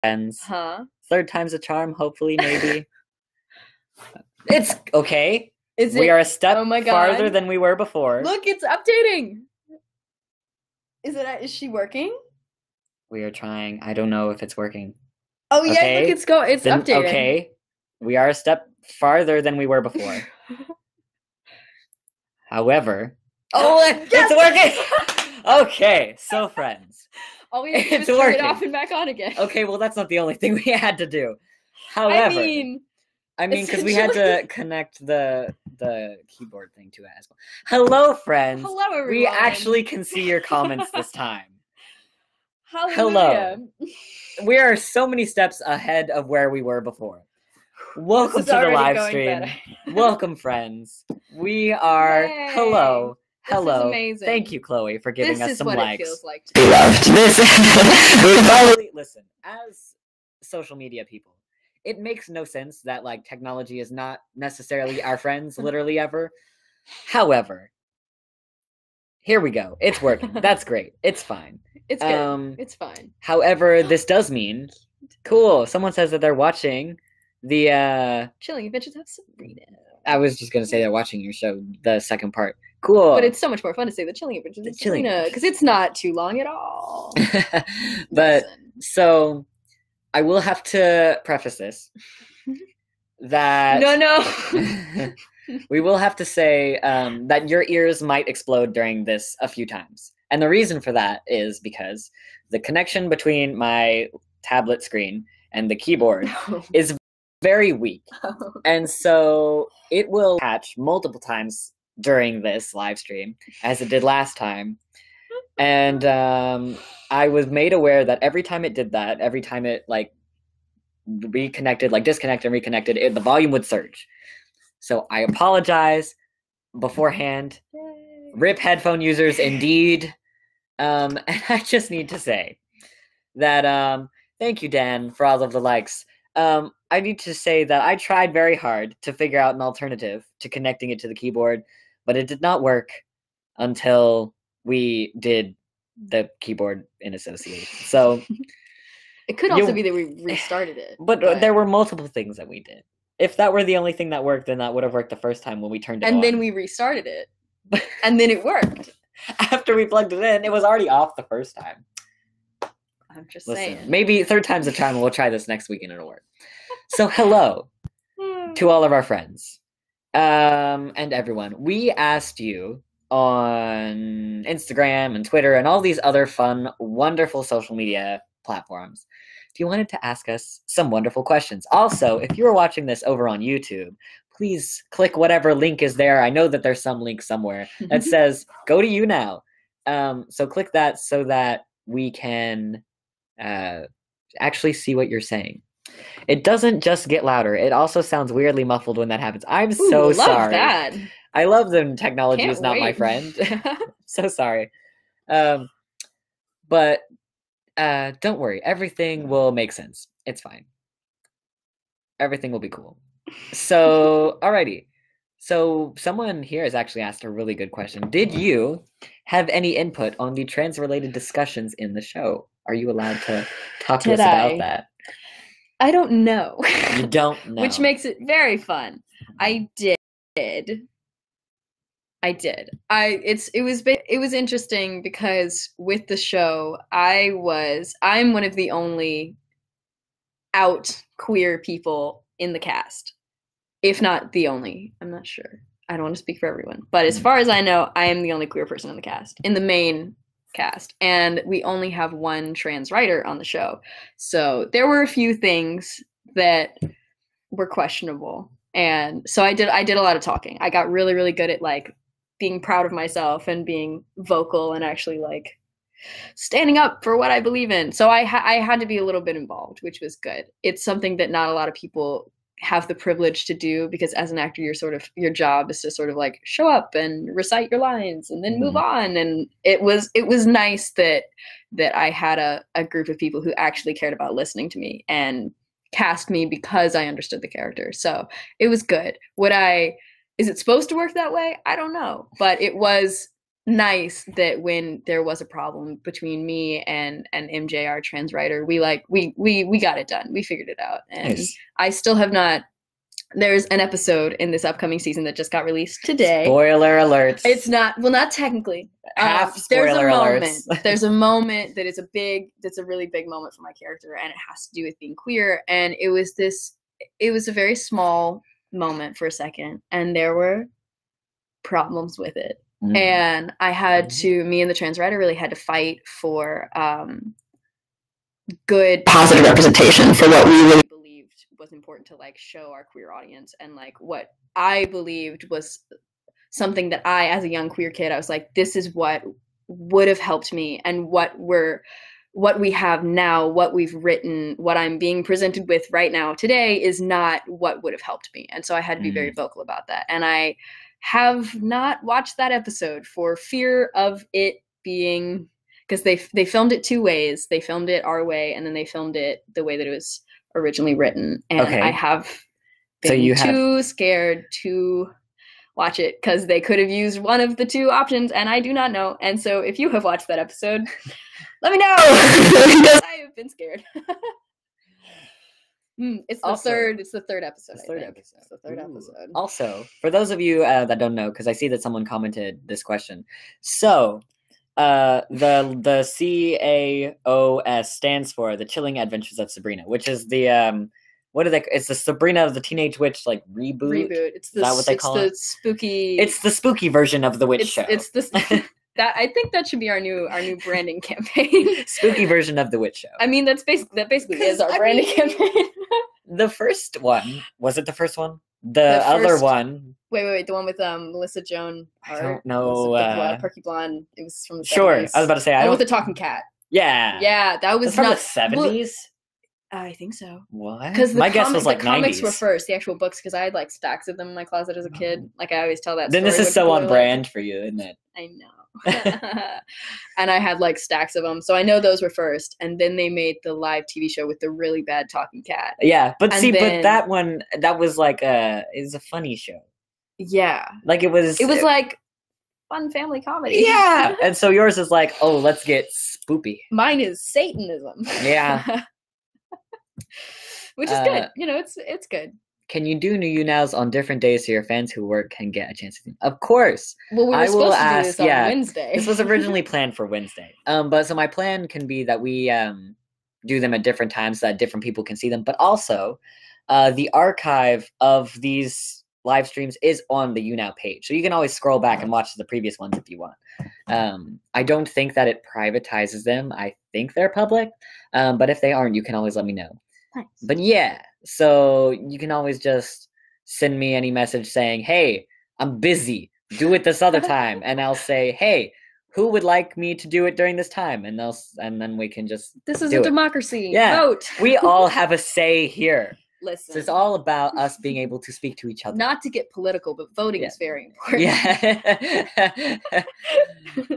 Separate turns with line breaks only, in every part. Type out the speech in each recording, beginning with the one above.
friends.
Huh?
Third time's a charm, hopefully, maybe. It's okay.
Is
we
it?
are a step
Oh my God.
farther than we were before.
Look, it's updating. Is she working?
We are trying. I don't know if it's working.
Oh yeah,
Okay?
look, it's updating.
Okay. We are a step farther than we were before. However, it's working. Okay, so friends.
All we have to do is turn it off and back on again.
Okay, well that's not the only thing we had to do. However, I mean, because we had to connect the keyboard thing to it as well. Hello, friends.
Hello, everyone.
We actually can see your comments this time.
Hallelujah.
Hello. We are so many steps ahead of where we were before. Welcome to the live stream. Welcome, friends. We are.
Yay.
Hello.
This is amazing.
Thank you, Chloe, for giving us some likes.
This is what it feels like.
We loved this. Listen, as social media people, it makes no sense that like technology is not necessarily our friends, literally ever. However, here we go. It's working. That's great. It's fine.
It's good. It's fine.
However, this does mean, cool. Someone says that they're watching the
Chilling Adventures of Sabrina.
I was just gonna say they're watching your show, the second part. Cool.
But it's so much more fun to say the Chilling Adventures of Sabrina because it's not too long at all.
But so I will have to preface this that
no.
We will have to say that your ears might explode during this a few times. And the reason for that is because the connection between my tablet screen and the keyboard is very weak. And so it will patch multiple times during this live stream, as it did last time. And I was made aware that every time it did that, every time it like reconnected, like disconnected and reconnected, the volume would surge. So I apologize beforehand.
Yay.
RIP headphone users, indeed. And I just need to say that thank you, Dan, for all of the likes. I need to say that I tried very hard to figure out an alternative to connecting it to the keyboard, but it did not work until we did the keyboard in association. So
it could also be that we restarted it.
But there were multiple things that we did. If that were the only thing that worked, then that would have worked the first time when we turned it on.
And then we restarted it. And then it worked.
After we plugged it in, it was already off the first time.
I'm just saying.
Maybe third time's a charm, and we'll try this next week and it'll work. So hello to all of our friends and everyone. We asked you on Instagram and Twitter and all these other fun, wonderful social media platforms if you wanted to ask us some wonderful questions. Also, if you are watching this over on YouTube, please click whatever link is there. I know that there's some link somewhere that says go to YouNow. So click that so that we can actually see what you're saying. It doesn't just get louder. It also sounds weirdly muffled when that happens. I'm so sorry.
That.
I love that technology is not my friend. So sorry. But don't worry. Everything will make sense. It's fine. Everything will be cool. So, alrighty. So someone here has actually asked a really good question. Did you have any input on the trans-related discussions in the show? Are you allowed to talk to us about that?
I don't know.
You don't know.
Which makes it very fun. I did. It was interesting because with the show, I'm one of the only out queer people in the cast. If not the only. I'm not sure. I don't want to speak for everyone. But as far as I know, I am the only queer person in the cast. In the main cast. And we only have one trans writer on the show. So there were a few things that were questionable. And so I did a lot of talking. I got really, really good at like being proud of myself and being vocal and actually like standing up for what I believe in. So I had to be a little bit involved, which was good. It's something that not a lot of people have the privilege to do because as an actor, your job is to sort of like show up and recite your lines and then move on. And it was nice that I had a group of people who actually cared about listening to me and cast me because I understood the character. So it was good. Is it supposed to work that way? I don't know, but it was nice that when there was a problem between me and MJ, our trans writer, we got it done. We figured it out. And
Nice.
I still have not. There's an episode in this upcoming season that just got released today.
Spoiler alerts.
It's not technically.
Half
there's
spoiler
a
alerts.
moment. There's a moment that's a really big moment for my character, and it has to do with being queer. And it was a very small moment for a second, and there were problems with it.
Mm.
And I had to, me and the trans writer really had to fight for good positive representation for what we really believed was important to like show our queer audience, and like what I believed was something that I, as a young queer kid, I was like, this is what would have helped me, and what we have now, what we've written, what I'm being presented with right now today is not what would have helped me. And so I had to be very vocal about that. And I have not watched that episode for fear of it being, because they filmed it two ways. They filmed it our way, and then they filmed it the way that it was originally written. And I have been too scared to watch it because they could have used one of the two options, and I do not know. And so if you have watched that episode, let me know, because I have been scared. It's the third episode. It's the third episode.
Also, for those of you that don't know, because I see that someone commented this question. So, the CAOS stands for The Chilling Adventures of Sabrina, which is the it's the Sabrina of the Teenage Witch like reboot.
It's the,
is that what they call it?
Spooky.
It's the spooky version of the witch show.
It's the that I think that should be our new branding campaign.
Spooky version of the witch show.
I mean, that basically is our branding campaign.
The first one, was it the first one? The other one.
Wait, the one with Melissa Joan Hart.
I don't know.
The perky blonde. It was from the 70s.
Sure, I was about to say.
With the talking cat.
Yeah,
that was
from the 70s.
I think so.
What?
Because
my guess was like
the comics
90s.
were first, the actual books, because I had like stacks of them in my closet as a kid. Like I always tell that.
Then
story
this is so on brand for you, isn't it?
I know. And I had like stacks of them, so I know those were first, and then they made the live TV show with the really bad talking cat.
Yeah, but but that one, that was like it was a funny show.
Yeah,
like it was
like fun family comedy.
Yeah, and so yours is like, oh, let's get spoopy.
Mine is Satanism.
Yeah.
Which is good. You know, it's good.
Can you do new YouNows on different days so your fans who work can get a chance to see them? Of course.
Well, we were supposed to do this on Wednesday.
This was originally planned for Wednesday. But so my plan can be that we do them at different times so that different people can see them. But also, the archive of these live streams is on the YouNow page. So you can always scroll back and watch the previous ones if you want. I don't think that it privatizes them. I think they're public. But if they aren't, you can always let me know.
Nice.
But yeah, so you can always just send me any message saying, hey, I'm busy, do it this other time. And I'll say, hey, who would like me to do it during this time? And then we can just
This is a democracy.
Yeah.
Vote.
We all have a say here.
Listen.
So it's all about us being able to speak to each other.
Not to get political, but voting is very important.
Yeah.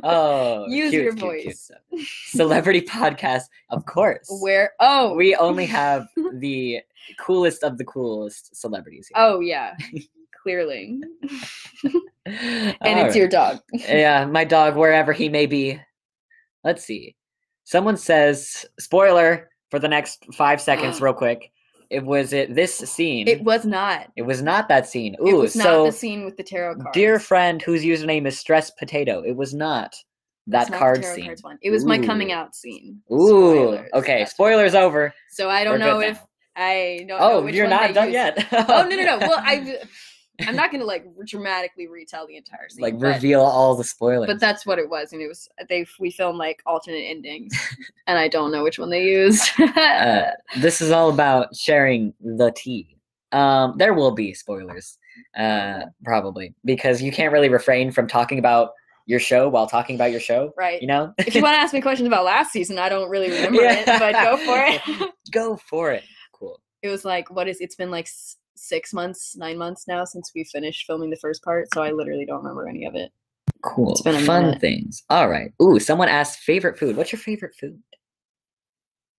Oh,
use your voice.
Cute. Celebrity podcast, of course.
We
only have the coolest of the coolest celebrities here.
Oh yeah, clearly. And it's your dog.
Yeah, my dog, wherever he may be. Let's see. Someone says, spoiler for the next 5 seconds, real quick. This scene?
It was not.
It was not that scene. Ooh,
it was not the scene with the tarot cards.
Dear friend whose username is Stressed Potato, it was not that card scene.
It was my coming out scene.
Ooh, spoilers. Okay, spoilers over.
So I don't know if I don't know.
Oh, you're not done yet.
Oh no. Well, I'm not gonna like dramatically retell the entire scene.
Like reveal all the spoilers.
But that's what it was, and it was we filmed like alternate endings, and I don't know which one they used.
This is all about sharing the tea. There will be spoilers, probably, because you can't really refrain from talking about your show while talking about your show.
Right.
You know?
If you want to ask me questions about last season, I don't really remember it, but go for it.
Go for it. Cool.
It was like, it's been like 9 months now since we finished filming the first part, so I literally don't remember any of it.
Cool. It's been fun things. All right. Ooh, someone asked favorite food. What's your favorite food?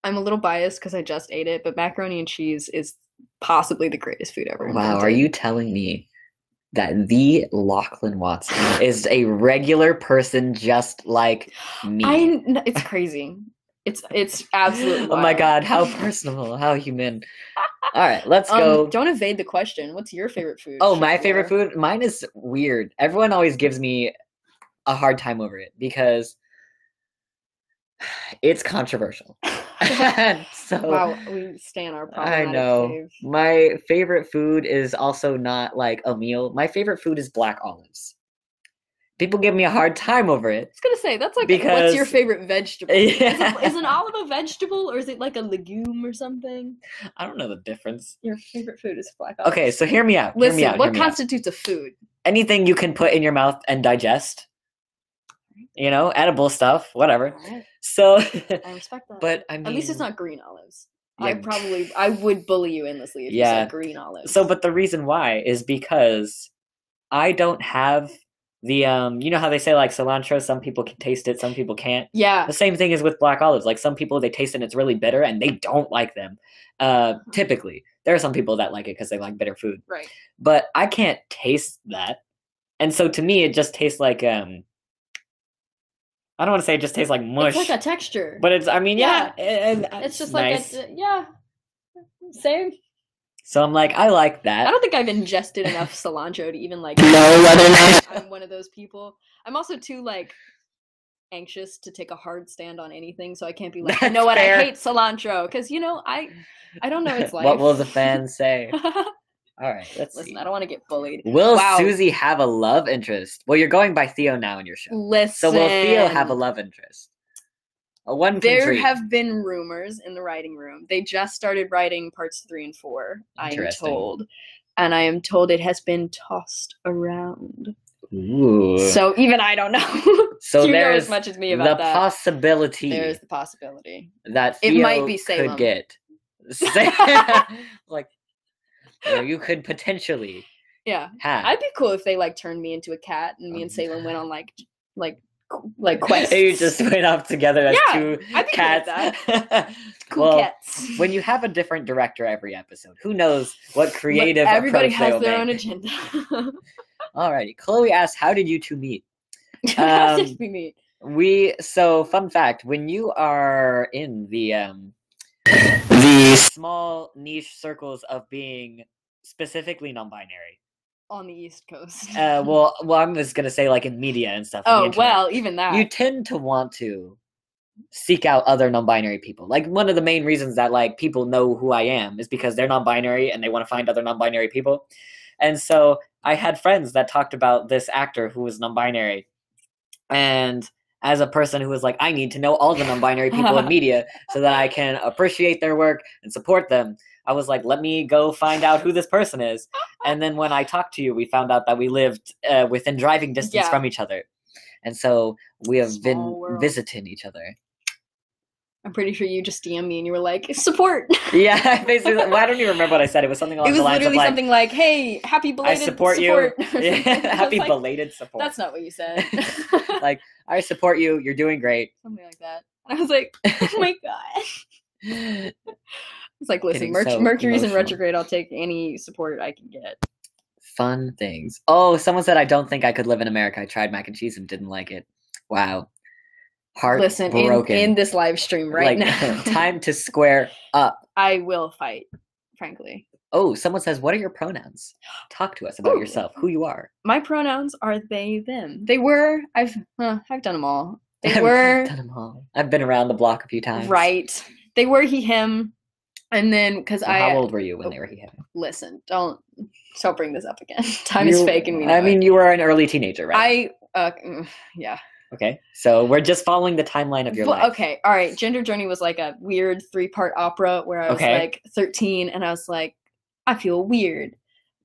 I'm a little biased because I just ate it, but macaroni and cheese is possibly the greatest food ever invented.
Wow, are you telling me that the Lachlan Watson is a regular person just like me.
It's crazy. It's absolutely
Oh my
wild.
god, how personal, how human. All right, let's go.
Don't evade the question. What's your favorite food?
Oh, my favorite food? Mine is weird. Everyone always gives me a hard time over it because it's controversial. So
Wow, we stay on our problematic
I know.
fave.
My favorite food is also not like a meal. My favorite food is black olives. People give me a hard time over it.
I was gonna say that's like
Because-
what's your favorite vegetable?
Yeah.
Is an olive a vegetable or is it like a legume or something?
I don't know the difference.
Your favorite food is black olives.
Okay, so hear me out.
Listen,
hear me out.
what
hear me out.
constitutes a food?
Anything you can put in your mouth and digest. You know, edible stuff, whatever.
Alright,
So,
I respect that.
but I mean,
At least it's not green olives.
Yeah.
I would bully you endlessly if you
Yeah.
said green olives.
So, but the reason why is because I don't have the you know how they say like cilantro, some people can taste it, some people can't.
yeah,
The same thing is with black olives. Like some people they taste it and it's really bitter and they don't like them. Typically, there are some people that like it because they like bitter food.
right.
But I can't taste that. And so to me it just tastes like I don't want to say it just tastes like mush.
It's like a texture.
But it's I mean yeah,
It's just
nice.
like same.
So I'm like I like that.
I don't think I've ingested enough cilantro to even like
No, whether or not-
I'm one of those people. I'm also too like anxious to take a hard stand on anything, so I can't be like, you
That's
know what,
fair.
I hate cilantro because you know I don't know its life.
What will the fans say? All right, let's
Listen,
see.
I don't want to get bullied.
Will
Wow.
Susie have a love interest? Well, you're going by Theo now in your show.
Listen,
So will Theo have a love interest? A one can
There
dream.
have been rumors in the writing room. They just started writing parts 3 and 4, I am
Interesting.
told. And I am told it has been tossed around.
Ooh.
So even I don't know.
So
you know
there's
as much as me
the
about that.
possibility
There's the possibility.
that
It
Theo
might be
could
Salem.
get. Like, you know, you could potentially
Yeah.
have.
I'd be cool if they like turned me into a cat and me and Salem went on like quests.
You just went off together as
Yeah,
two
I'd be cool with
cats.
cool
well,
cats.
when you have a different director every episode, who knows what
But
creative
everybody
approach they
has
will
their
make.
own agenda.
Alrighty, Chloe asks, "How did you two meet?"
How did we meet?
So fun fact: when you are in the small niche circles of being specifically non-binary,
On the East Coast.
well, I'm just gonna say like in media and stuff. on the
Oh
internet,
well, even that.
you tend to want to seek out other non-binary people. Like one of the main reasons that like people know who I am is because they're non-binary and they want to find other non-binary people. And so I had friends that talked about this actor who was non-binary. And as a person who was like, I need to know all the non-binary people in media so that I can appreciate their work and support them, I was like, let me go find out who this person is. And then when I talked to you, we found out that we lived within driving distance
Yeah.
from each other. And so we have been
Small world.
visiting each other.
I'm pretty sure you just DM'd me and you were like, support.
Yeah, basically. Well, I don't even remember what I said. It was something along
It was
the lines of
literally
like,
something like, hey, happy
I
belated
support you.
or
Yeah,
something. I was
happy
like,
belated support.
That's not what you said.
Like, I support you. You're doing great.
Something like that. And I was like, oh my god. It's like, listen,
Getting so
Mercury's in
emotional.
retrograde. I'll take any support I can get.
Fun things. Oh, someone said I don't think I could live in America. I tried mac and cheese and didn't like it. Wow. Heart
Listen,
broken.
in this live stream right
Like,
now.
time to square up.
I will fight, frankly.
Oh, someone says, what are your pronouns? Talk to us about
Ooh.
yourself, who you are.
My pronouns are they, them. They were, I've done them all. They
I've
were,
done 'em all. I've been around the block a few times.
right. They were he, him. And then, because
Well, how old were you when they were here?
listen, don't bring this up again. Time is fake and we know
I mean,
it.
you were an early teenager, right?
Yeah.
Okay, so we're just following the timeline of your
Well,
life.
okay, all right. Gender Journey was like a weird 3-part opera where I was
Okay.
like 13 and I was like, I feel weird.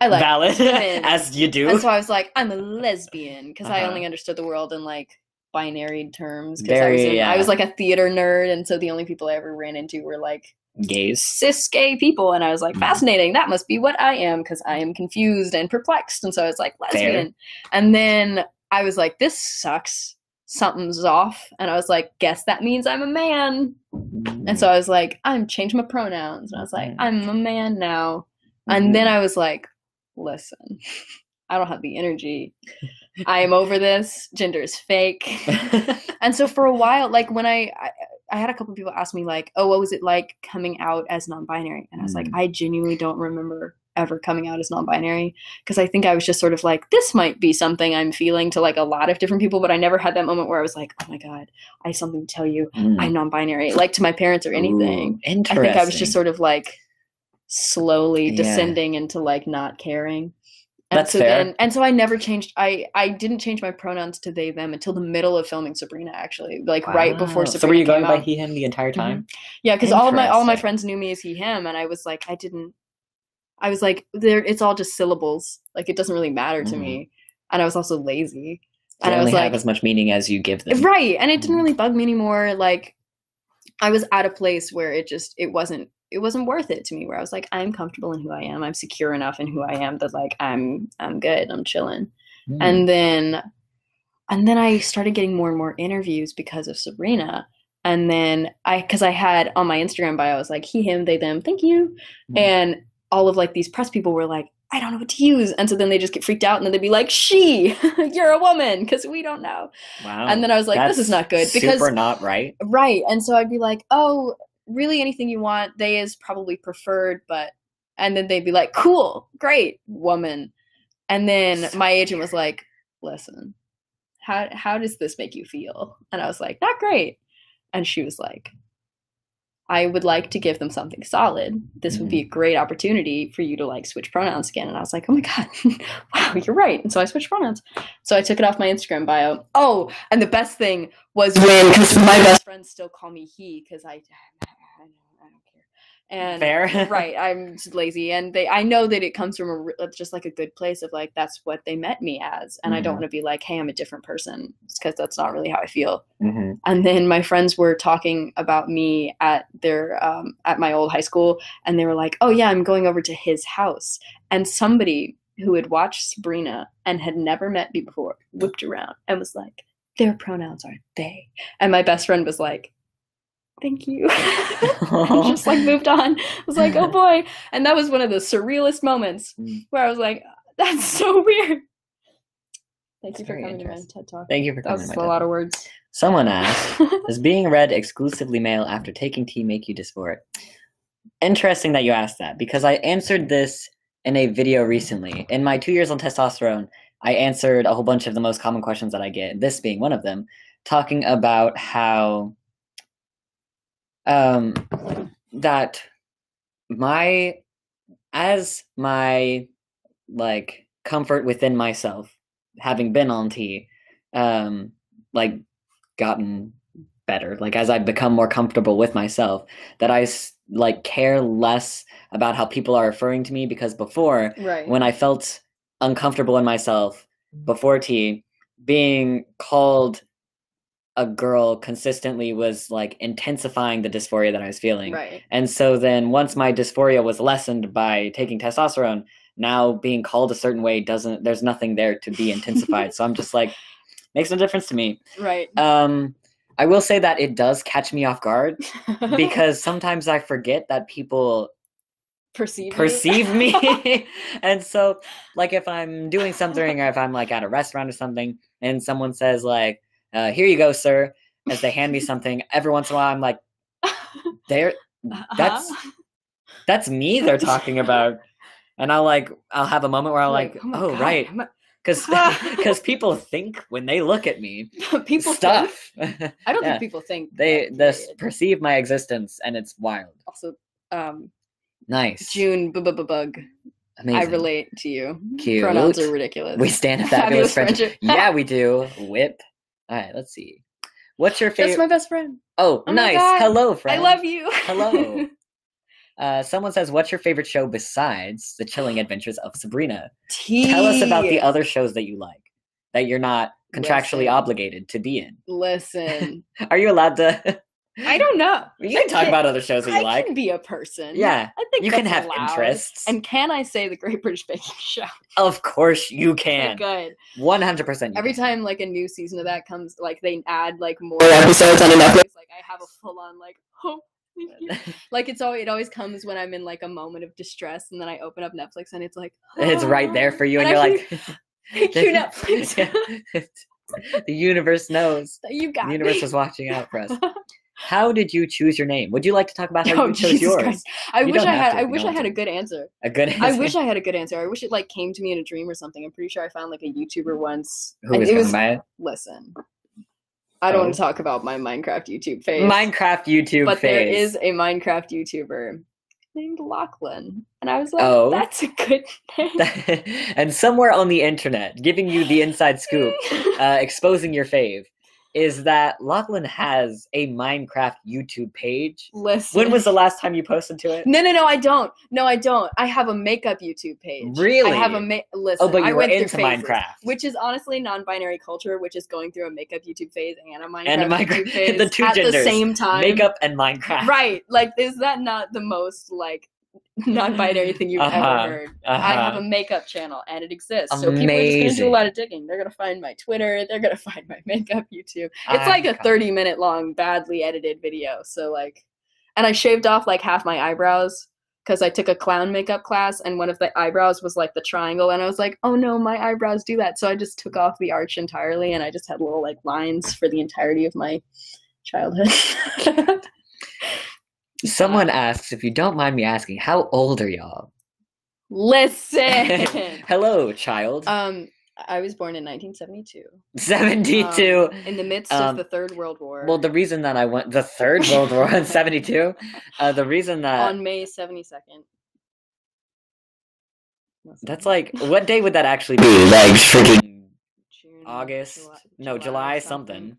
I like
Valid,
women.
as you do.
And so I was like, I'm a lesbian because I
Uh-huh.
only understood the world in like binary terms.
Very,
I was like a theater nerd, and so the only people I ever ran into were like
Gays.
cis gay people, and I was like,
Mhm.
fascinating. That must be what I am because I am confused and perplexed, and so I was like lesbian. And then I was like, this sucks. Something's off, and I was like, guess that means I'm a man. And so I was like, I'm changed my pronouns, and I was like,
Mhm.
I'm a man now. And then I was like, listen, I don't have the energy. I am over this. Gender is fake. And so for a while, like when I had a couple of people ask me like, oh, what was it like coming out as non-binary? And I was like, I genuinely don't remember ever coming out as non-binary, because I think I was just sort of like, this might be something I'm feeling to like a lot of different people, but I never had that moment where I was like, oh my God, I have something to tell you. I'm non-binary, like to my parents or anything.
Ooh, interesting.
I think I was just sort of like slowly descending into like not caring. And
That's
so
fair.
then, and so I never changed. I didn't change my pronouns to they them until the middle of filming Sabrina, actually, like right before Sabrina.
So were you going
came
by
out.
he him the entire time?
Yeah, because all of my friends knew me as he him, and I was like, I was like, it's all just syllables. Like it doesn't really matter to me, and I was also lazy.
They
and I
only
was
have
like,
as much meaning as you give them.
Right, and it didn't really bug me anymore. Like I was at a place where it wasn't worth it to me, where I was like, I'm comfortable in who I am. I'm secure enough in who I am that like I'm good. I'm chilling. And then I started getting more and more interviews because of Sabrina. And then because I had on my Instagram bio, I was like, he, him, they, them, thank you. And all of like these press people were like, I don't know what to use. And so then they just get freaked out, and then they'd be like, she, you're a woman, because we don't know. Wow. And then I was like, this is not good. Because
super not right.
Right. And so I'd be like, oh, really, anything you want. They is probably preferred, but, and then they'd be like, cool, great, woman. And then my agent was like, listen, how does this make you feel? And I was like, not great. And she was like, I would like to give them something solid. This would be a great opportunity for you to like switch pronouns again. And I was like, oh my God, wow, you're right. And so I switched pronouns. So I took it off my Instagram bio. Oh, and the best thing was when, because my best friends still call me he, because I don't care. And
fair.
Right, I'm just lazy, and I know that it comes from just like a good place of like, that's what they met me as, and I don't want to be like, hey, I'm a different person, because that's not really how I feel. And then my friends were talking about me at their at my old high school, and they were like, oh yeah, I'm going over to his house, and somebody who had watched Sabrina and had never met me before whipped around and was like, their pronouns are they, and my best friend was like, thank you. And just like moved on. I was like, oh boy. And that was one of the surrealist moments where I was like, that's so weird. Thank you for coming to my TED Talk.
Thank you for coming to my TED Talk.
That's a lot of words.
Someone asked, does being read exclusively male after taking tea make you dysphoric? Interesting that you asked that, because I answered this in a video recently. In my 2 years on testosterone, I answered a whole bunch of the most common questions that I get, this being one of them, talking about how that my like comfort within myself, having been on tea, like gotten better, like as I become more comfortable with myself, that I like care less about how people are referring to me, because before, when I felt uncomfortable in myself before tea, being called a girl consistently was like intensifying the dysphoria that I was feeling.
Right.
And so then once my dysphoria was lessened by taking testosterone, now being called a certain way there's nothing there to be intensified. So I'm just like, makes no difference to me.
Right.
I will say that it does catch me off guard, because sometimes I forget that people perceive me. And so like if I'm doing something, or if I'm like at a restaurant or something, and someone says like, here you go, sir, as they hand me something, every once in a while I'm like, that's me they're talking about. And I'll have a moment where I'll like, oh God, right, because people think when they look at me,
people
stuff.
I don't think people think
they perceive my existence, and it's wild.
Also,
nice.
June bug. Amazing. I relate to you.
Cute.
Pronouns are ridiculous.
We stand a fabulous friendship. Yeah, we do. Whip. All right, let's see. What's your favorite?
That's my best friend.
Oh nice. Hello, friend.
I love you.
Hello. Someone says, what's your favorite show besides The Chilling Adventures of Sabrina? Tell us about the other shows that you like, that you're not contractually obligated to be in.
Listen.
Are you allowed to?
I don't know.
You can talk about other shows that you like.
I can be a person.
Yeah.
I think
you can have interests.
And can I say the Great British Baking Show?
Of course you can.
Good.
100%.
Every time like a new season of that comes, like they add like more episodes on Netflix, like I have a full on like, oh, Like it always comes when I'm in like a moment of distress, and then I open up Netflix and it's like,
It's right there for you, and you're like,
thank you, Netflix.
The universe knows.
You got
The universe
me.
was watching out for us. How did you choose your name? Would you like to talk about how you chose
Jesus
yours?
Christ. I
You
wish
don't
I
have
had.
to
I
if you
wish
don't
I had
want
a good answer.
A good answer.
I wish I had a good answer. I wish it like came to me in a dream or something. I'm pretty sure I found like a YouTuber once.
Who was going by it?
Listen, I don't want to talk about my Minecraft YouTube phase.
Minecraft YouTube
but
phase.
There is a Minecraft YouTuber named Lachlan, and I was like, that's a good name.
And somewhere on the internet, giving you the inside scoop, exposing your fave, is that Lachlan has a Minecraft YouTube page.
Listen.
When was the last time you posted to it?
No, I don't. I have a makeup YouTube page.
Really?
I have a listen.
Oh, but you
I
were
went
into
through phases,
Minecraft,
which is honestly non-binary culture, which is going through a makeup YouTube phase and a Minecraft YouTube phase
the two
at
genders,
the same time.
Makeup and Minecraft.
Right? Like, is that not the most like non-binary thing you've ever heard? I have a makeup channel and it exists. So people are just gonna do a lot of digging. They're gonna find my Twitter, they're gonna find my makeup YouTube. It's like a 30-minute long, badly edited video. So like, and I shaved off like half my eyebrows because I took a clown makeup class and one of the eyebrows was like the triangle, and I was like, oh no, my eyebrows do that. So I just took off the arch entirely and I just had little like lines for the entirety of my childhood.
Someone asks, if you don't mind me asking, how old are y'all?
Listen.
Hello, child.
I was born in 1972.
72.
In the midst of the Third World War.
Well, the reason that I went the Third World War in 72, the reason that
on May 72nd.
That's like, what day would that actually be? Like freaking June, August? July something.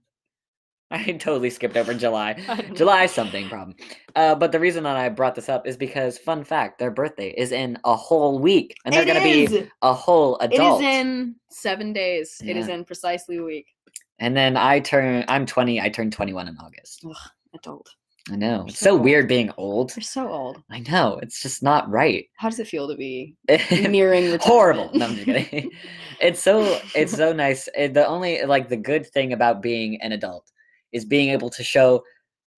I totally skipped over July. July something problem. But the reason that I brought this up is because, fun fact, their birthday is in a whole week. And they're going to be a whole adult.
It is in 7 days. Yeah. It is in precisely a week.
And then I'm 20, I turned 21 in August.
Ugh, adult.
I know. It's so weird being old.
You're so old.
I know. It's just not right.
How does it feel to be nearing retirement?
Horrible. No, I'm just kidding. It's so nice. The only, like, the good thing about being an adult is being able to show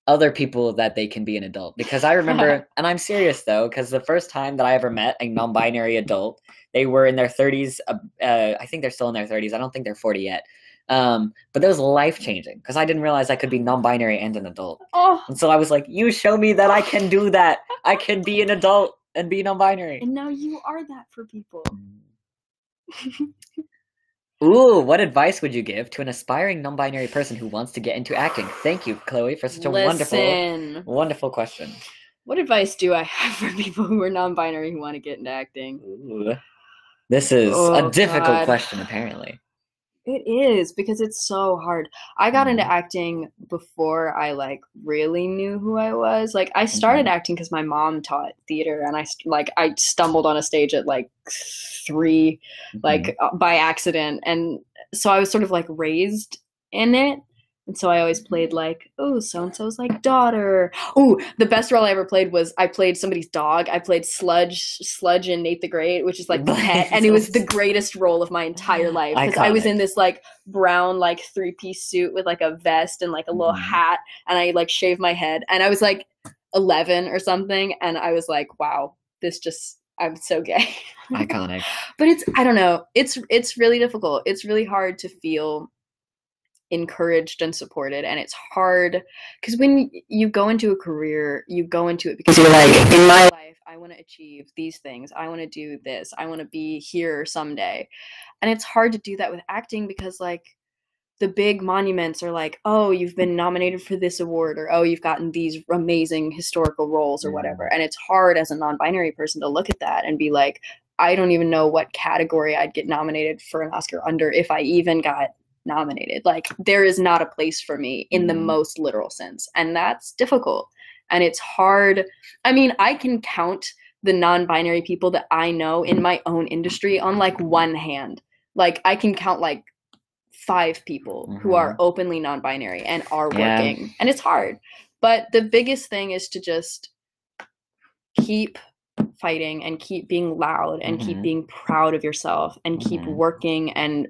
other people that they can be an adult. Because I remember, and I'm serious though, because the first time that I ever met a non-binary adult, they were in their 30s. I think they're still in their 30s. I don't think they're 40 yet. But that was life-changing because I didn't realize I could be non-binary and an adult. Oh. And so I was like, you show me that I can do that. I can be an adult and be non-binary.
And now you are that for people.
Ooh, what advice would you give to an aspiring non-binary person who wants to get into acting? Thank you, Chloe, for such a wonderful question. What advice do I have for people who are non-binary who want to get into acting? Ooh, this is a difficult question, apparently.
It is, because it's so hard. I got into acting before I, like, really knew who I was. Like, I started acting because my mom taught theater, and I stumbled on a stage at, like, 3, like, by accident. And so I was sort of, like, raised in it. And so I always played, like, oh, so-and-so's, like, daughter. Oh, the best role I ever played was I played somebody's dog. I played Sludge in Nate the Great, which is, like, the pet. And it was the greatest role of my entire life. Because I was in this, like, brown, like, 3-piece suit with, like, a vest and, like, a little hat. And I, like, shaved my head. And I was, like, 11 or something. And I was like, wow, I'm so gay.
Iconic.
But I don't know. It's really difficult. It's really hard to feel encouraged and supported, and it's hard because when you go into a career, you go into it because you're like, in my life I want to achieve these things, I want to do this, I want to be here someday. And it's hard to do that with acting because, like, the big monuments are like, oh, you've been nominated for this award, or oh, you've gotten these amazing historical roles or whatever. And it's hard as a non-binary person to look at that and be like, I don't even know what category I'd get nominated for an Oscar under if I even got nominated. Like, there is not a place for me in the most literal sense, and that's difficult. And it's hard. I mean, I can count the non-binary people that I know in my own industry on, like, one hand. Like, I can count, like, 5 people who are openly non-binary and are working, and it's hard. But the biggest thing is to just keep fighting and keep being loud and keep being proud of yourself and keep working and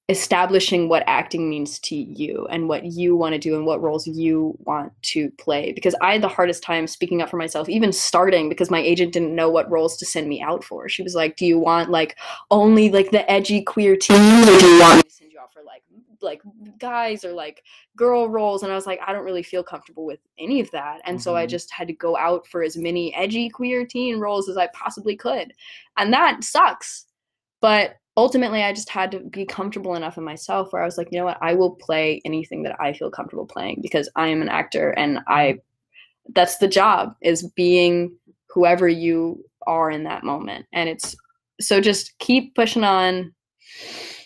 establishing what acting means to you and what you want to do and what roles you want to play. Because I had the hardest time speaking up for myself, even starting, because my agent didn't know what roles to send me out for. She was like, do you want like only like the edgy queer teen, or do you want me to send you out for like guys or like girl roles? And I was like, I don't really feel comfortable with any of that. And so I just had to go out for as many edgy queer teen roles as I possibly could. And that sucks. But ultimately, I just had to be comfortable enough in myself where I was like, you know what, I will play anything that I feel comfortable playing, because I am an actor, and that's the job, is being whoever you are in that moment. And it's, so just keep pushing on,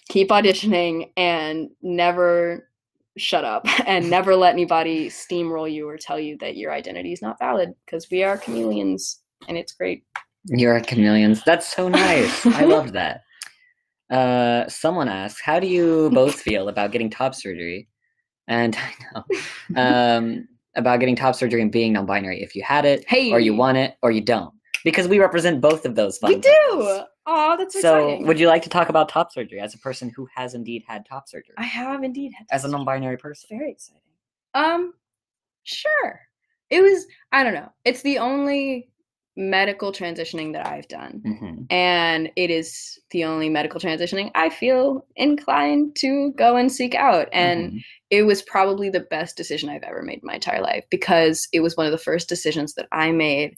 keep auditioning, and never shut up, and never let anybody steamroll you or tell you that your identity is not valid, because we are chameleons, and it's great.
You're chameleons. That's so nice. I loved that. Someone asks, how do you both feel about getting top surgery? And I know, about getting top surgery and being non-binary, if you had it, or you want it, or you don't. Because we represent both of those fun
We do! Oh, that's exciting.
So, would you like to talk about top surgery as a person who has indeed had top surgery?
I have indeed had top
as a non-binary person.
Very exciting. Sure. It was, I don't know. It's the only medical transitioning that I've done. And it is the only medical transitioning I feel inclined to go and seek out. And it was probably the best decision I've ever made in my entire life, because it was one of the first decisions that I made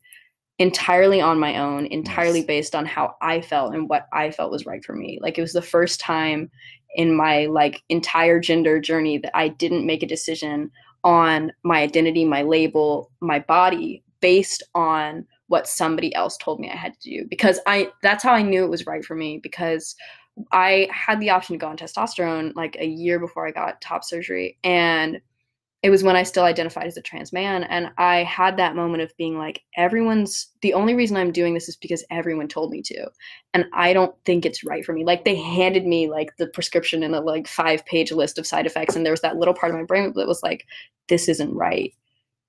entirely on my own, entirely based on how I felt and what I felt was right for me. Like, it was the first time in my like entire gender journey that I didn't make a decision on my identity, my label, my body, based on what somebody else told me I had to do, because that's how I knew it was right for me, because I had the option to go on testosterone like a year before I got top surgery, and it was when I still identified as a trans man, and I had that moment of being like, the only reason I'm doing this is because everyone told me to, and I don't think it's right for me. Like, they handed me like the prescription and a like 5-page list of side effects, and there was that little part of my brain that was like, this isn't right.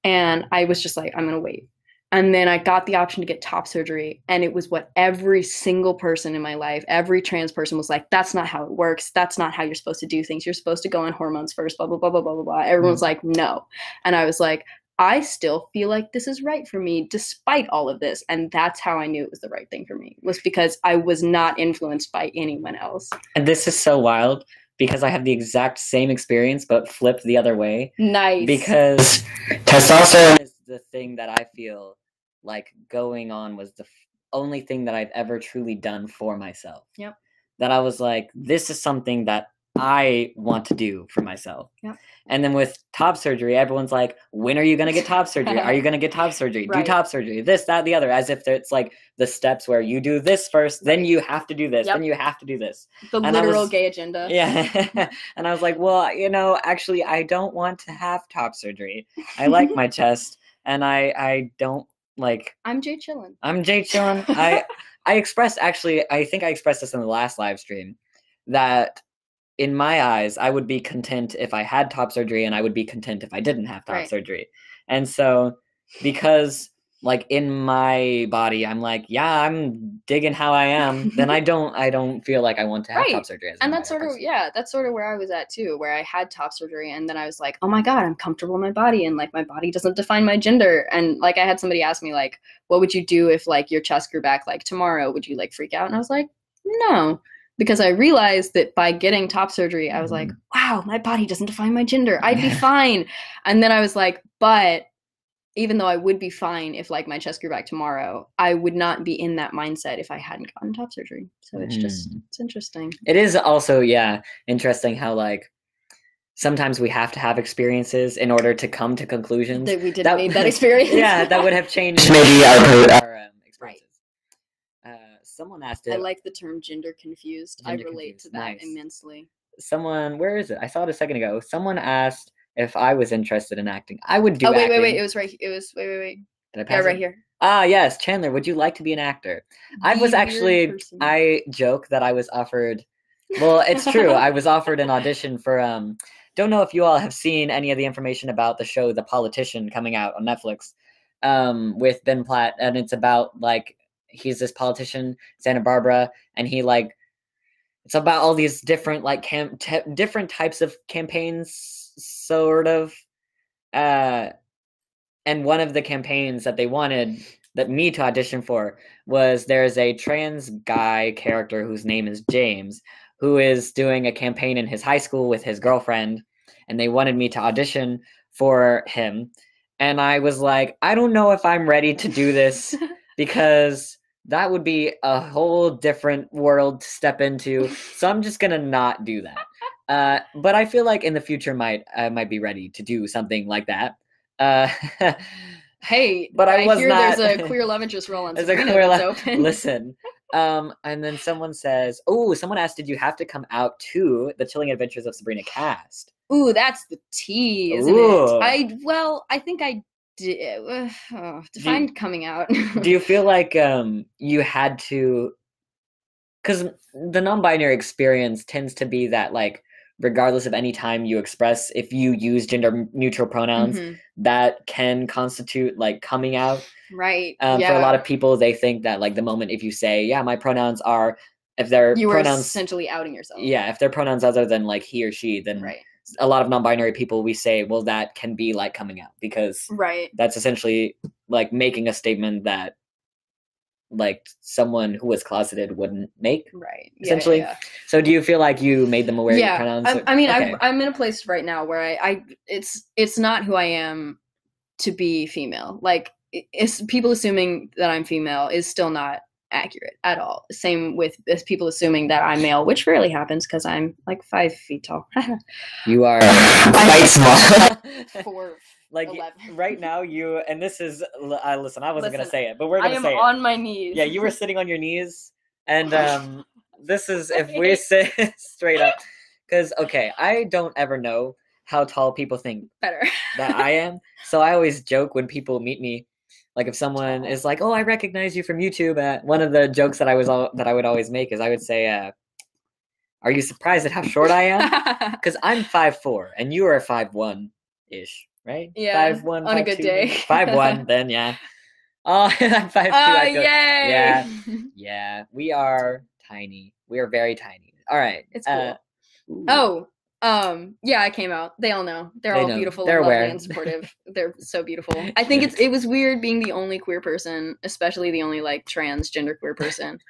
And I was just like, I'm gonna wait. And then I got the option to get top surgery, and it was what every single person in my life, every trans person was like, that's not how it works. That's not how you're supposed to do things. You're supposed to go on hormones first, blah, blah, blah, blah, blah, blah, blah. Everyone's like, no. And I was like, I still feel like this is right for me despite all of this. And that's how I knew it was the right thing for me, was because I was not influenced by anyone else.
And this is so wild, because I have the exact same experience, but flipped the other way.
Nice.
Because testosterone is the thing that I feel like going on was the only thing that I've ever truly done for myself.
Yep.
That I was like, this is something that I want to do for myself.
Yep.
And then with top surgery, everyone's like, when are you going to get top surgery? Are you going to get top surgery?
Right.
Do top surgery, this, that, the other, as if it's like the steps where you do this first, then you have to do this, then you have to do this.
The literal gay agenda.
Yeah. And I was like, well, you know, actually, I don't want to have top surgery. I like my chest, and I don't like.
I'm Jay Chillin.
I'm Jay Chillin. I expressed, actually, I think I expressed this in the last live stream, that in my eyes, I would be content if I had top surgery, and I would be content if I didn't have top surgery. And so, because like in my body, I'm like, yeah, I'm digging how I am, then I don't feel like I want to have top surgery.
And that's sort of, that's sort of where I was at too, where I had top surgery, and then I was like, oh my God, I'm comfortable in my body, and like my body doesn't define my gender. And like I had somebody ask me like, what would you do if like your chest grew back like tomorrow? Would you like freak out? And I was like, no. Because I realized that by getting top surgery, I was like, wow, my body doesn't define my gender. I'd be fine. And then I was like, but even though I would be fine if like my chest grew back tomorrow, I would not be in that mindset if I hadn't gotten top surgery. So it's just, it's interesting.
It is also, interesting how like sometimes we have to have experiences in order to come to conclusions.
That we didn't need that experience.
Yeah, that would have changed maybe our experiences. Someone asked it.
I like the term gender confused. I relate to that immensely.
Someone, where is it? I saw it a second ago. Someone asked if I was interested in acting. I would do acting.
Wait. It was right. It was, wait.
Did I pass it?
Right here.
Ah, yes. Chandler, would you like to be an actor? I joke that I was offered, well, it's true. I was offered an audition for, don't know if you all have seen any of the information about the show The Politician coming out on Netflix, with Ben Platt. And it's about, like, he's this politician, Santa Barbara, and he, like, it's about all these different like different types of campaigns, sort of. And one of the campaigns that they wanted me to audition for was there's a trans guy character whose name is James, who is doing a campaign in his high school with his girlfriend, and they wanted me to audition for him. And I was like, I don't know if I'm ready to do this because that would be a whole different world to step into. So I'm just gonna not do that. But I feel like in the future I might be ready to do something like that.
Hey,
but I was
hear
not.
There's a queer love interest role on
There's a
Sabrina
queer
that's
lo-
open.
Listen. And then someone says, "Oh, someone asked, did you have to come out to the Chilling Adventures of Sabrina cast?"
Ooh, that's the tea, isn't
Ooh.
it? I think I did. Define coming out.
Do you feel like you had to? Because the non-binary experience tends to be that, like, regardless of any time you express, if you use gender-neutral pronouns, that can constitute, like, coming out.
Right.
For a lot of people, they think that, like, the moment if you say, yeah, my pronouns are, if they're
you
pronouns...
were essentially outing yourself.
Yeah, if they're pronouns other than, like, he or she, then a lot of non-binary people, we say, well, that can be, like, coming out. Because that's essentially, like, making a statement that, like, someone who was closeted wouldn't make, essentially. Yeah. So do you feel like you made them aware of your pronouns?
I mean, okay. I'm in a place right now where it's not who I am to be female. Like, it's people assuming that I'm female is still not accurate at all. Same with people assuming that I'm male, which rarely happens because I'm like 5 feet tall.
You are quite small.
4.
Like
11.
Right now, and this is, listen, I wasn't going to say it, but we're going to say it.
I am on my knees.
Yeah, you were sitting on your knees, and this is, if we sit straight up, because, okay, I don't ever know how tall people think
better
that I am, so I always joke when people meet me, like if someone is like, oh, I recognize you from YouTube, one of the jokes that I would always make is I would say, are you surprised at how short I am? Because I'm 5'4", and you are 5'1"-ish. Right?
Yeah.
5'1",
on 5'2", a good day.
5'1", then yeah. Oh, I'm 5'2".
Oh, yay!
Yeah. Yeah. We are tiny. We are very tiny. All right.
It's cool. Yeah, I came out. They all know. They're all beautiful and lovely and supportive. They're so beautiful. I think it was weird being the only queer person, especially the only like transgender queer person.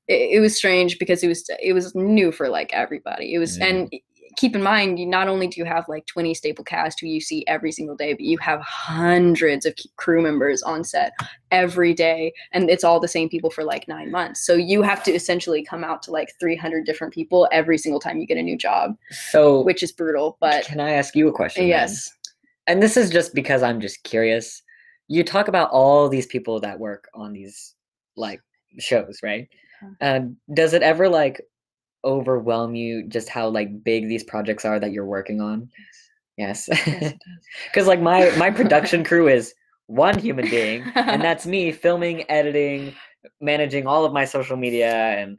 It was strange because it was new for like everybody. It was and keep in mind, not only do you have like 20 staple cast who you see every single day, but you have hundreds of crew members on set every day, and it's all the same people for like 9 months. So you have to essentially come out to like 300 different people every single time you get a new job. So, which is brutal. But
can I ask you a question?
Yes.
Then? And this is just because I'm just curious. You talk about all these people that work on these like shows, right? Does it ever like overwhelm you just how like big these projects are that you're working on? Yes. Because like my production crew is one human being, and that's me filming, editing, managing all of my social media, and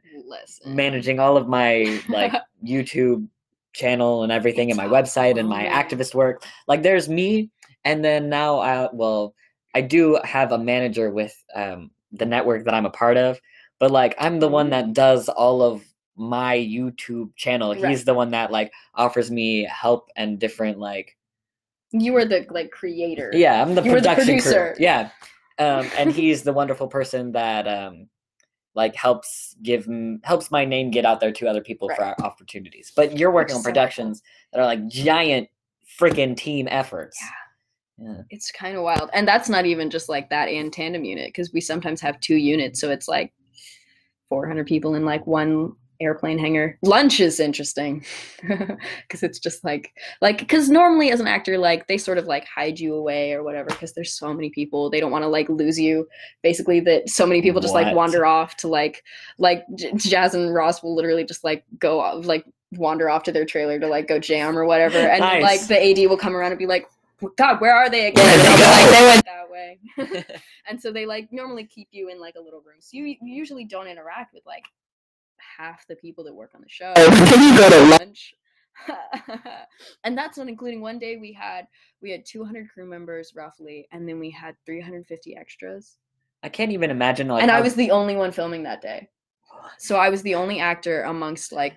managing all of my like YouTube channel and everything, and my website and my activist work. Like there's me, and then now I do have a manager with the network that I'm a part of, but like I'm the one that does all of my YouTube channel. He's the one that like offers me help and different like.
You were the like creator.
Yeah, I'm the production
producer.
Crew. Yeah, and he's the wonderful person that like helps my name get out there to other people for our opportunities. But you're working on productions that are like giant freaking team efforts. Yeah.
It's kind of wild, and that's not even just like that and tandem unit, because we sometimes have 2 units, so it's like 400 people in like one airplane hangar. Lunch is interesting because it's just like because normally as an actor, like they sort of like hide you away or whatever because there's so many people, they don't want to like lose you, basically, that so many people just like wander off to like Jazz and Ross will literally just like go off, like wander off to their trailer to like go jam or whatever, and like the AD will come around and be like, God, where are they again? And like, they went that way. And so they like normally keep you in like a little room, so you usually don't interact with like half the people that work on the show.
Can you go to lunch?
And that's not including one day we had 200 crew members roughly, and then we had 350 extras.
I can't even imagine like.
And I was the only one filming that day. So I was the only actor amongst like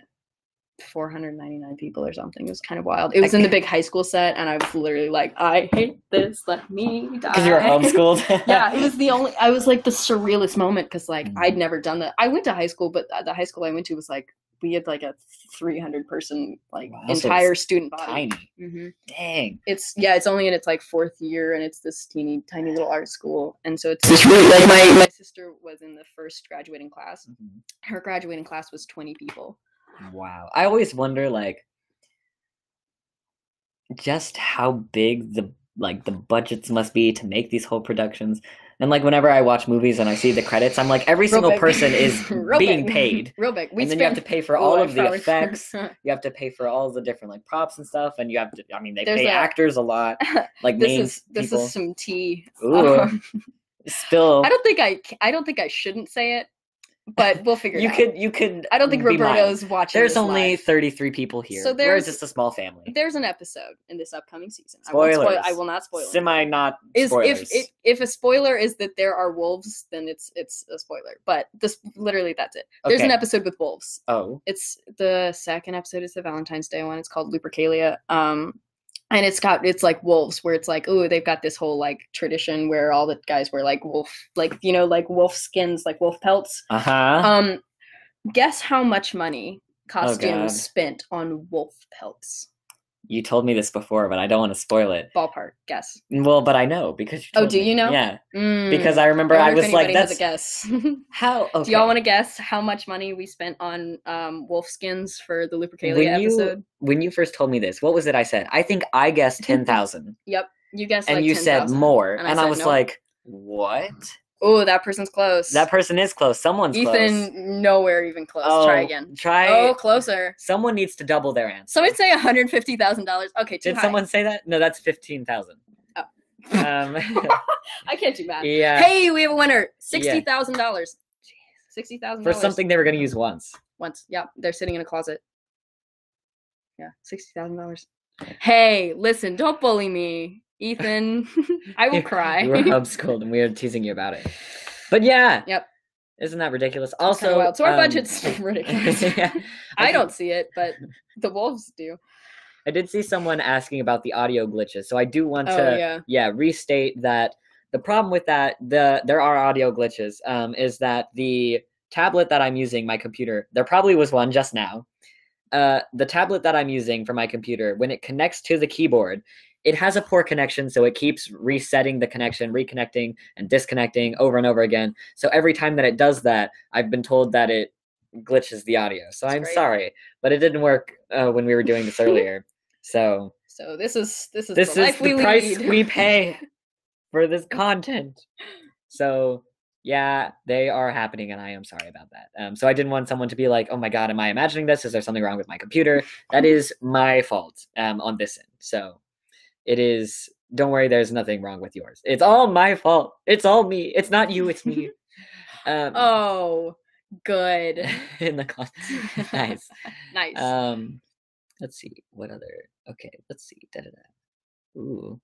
499 people or something. It was kind of wild. It was in the big high school set, and I was literally like, I hate this, let me die.
Because you were homeschooled?
Yeah, it was I was like the surrealist moment, because like I'd never done that. I went to high school, but the high school I went to was like, we had like a 300 person like entire student body.
Tiny.
Mm-hmm.
Dang.
It's only in its like 4th year, and it's this teeny tiny little art school, and so it's just really like my sister was in the first graduating class. Mm-hmm. Her graduating class was 20 people.
Wow. I always wonder, like, just how big the budgets must be to make these whole productions. And like whenever I watch movies and I see the credits, I'm like, every single person is being paid.
Real big.
And then you have to pay for all of the effects. You have to pay for all the different like props and stuff, and you have to. I mean, they pay actors a lot. Like
this is some tea.
Ooh. Still,
I don't think I shouldn't say it. But we'll figure it out. You could. I don't think Roberto's watching.
There's only 33 people here. So there's just a small family.
There's an episode in this upcoming season.
Spoilers.
I will not spoil it.
Not spoilers.
If a spoiler is that there are wolves, then it's a spoiler. But literally that's it. There's an episode with wolves.
Oh.
It's the second episode. It's the Valentine's Day one. It's called Lupercalia. And it's like wolves, where it's like, ooh, they've got this whole like tradition where all the guys wear like wolf, like, you know, like wolf skins, like wolf pelts. Guess how much money costumes spent on wolf pelts?
You told me this before, but I don't want to spoil it.
Ballpark, guess.
Well, but I know because you told
me. You know?
Yeah. Because I remember I was like, that's
a guess.
How? Okay.
Do y'all want to guess how much money we spent on wolf skins for the Lupercalia episode?
When you first told me this, what was it I said? I think I guessed 10,000.
Yep. You guessed
and
like
you
10,000.
Said more. And I was nope. Like, what?
Oh, that person's close.
That person is close. Someone's
Ethan,
close.
Ethan, nowhere even close. Try again. Oh, closer.
Someone needs to double their answer.
Someone say $150,000. Okay, too
Did
high.
Someone say that? No, that's 15,000.
Oh. I can't do math.
Yeah.
Hey, we have a winner. $60,000. $60,000.
For something they were going to use once.
Yeah. They're sitting in a closet. Yeah, $60,000. Hey, listen, don't bully me. Ethan, I will cry.
You were homeschooled and we were teasing you about it. But yeah.
Yep.
Isn't that ridiculous? Also,
so our budget's ridiculous. Yeah. I don't see it, but the wolves do.
I did see someone asking about the audio glitches. So I do want to restate that the problem with that, there are audio glitches, is that the tablet that I'm using, my computer, there probably was one just now. The tablet that I'm using for my computer, when it connects to the keyboard, it has a poor connection, so it keeps resetting the connection, reconnecting and disconnecting over and over again. So every time that it does that, I've been told that it glitches the audio. So I'm sorry, but it didn't work when we were doing this earlier. So
this is the
price we pay for this content. So yeah, they are happening, and I am sorry about that. So I didn't want someone to be like, oh my God, am I imagining this? Is there something wrong with my computer? That is my fault on this end. So it is, don't worry, there's nothing wrong with yours. It's all my fault. It's all me. It's not you, it's me.
Oh, good.
In the content. Nice.
Nice.
Let's see. What other? Okay, let's see. Ooh.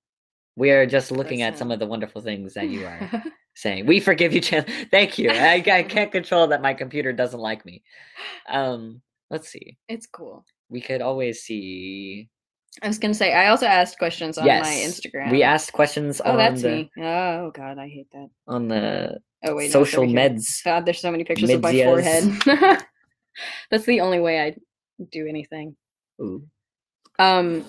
We are just looking at some of the wonderful things that you are saying. We forgive you, Chandler. Thank you. I can't control that my computer doesn't like me. Let's see.
It's cool.
We could always see.
I was going to say, I also asked questions on my Instagram.
We asked questions on
that's me. Oh, God, I hate that.
On the social meds.
God, there's so many pictures of my forehead. That's the only way I do anything.
Ooh.
I'm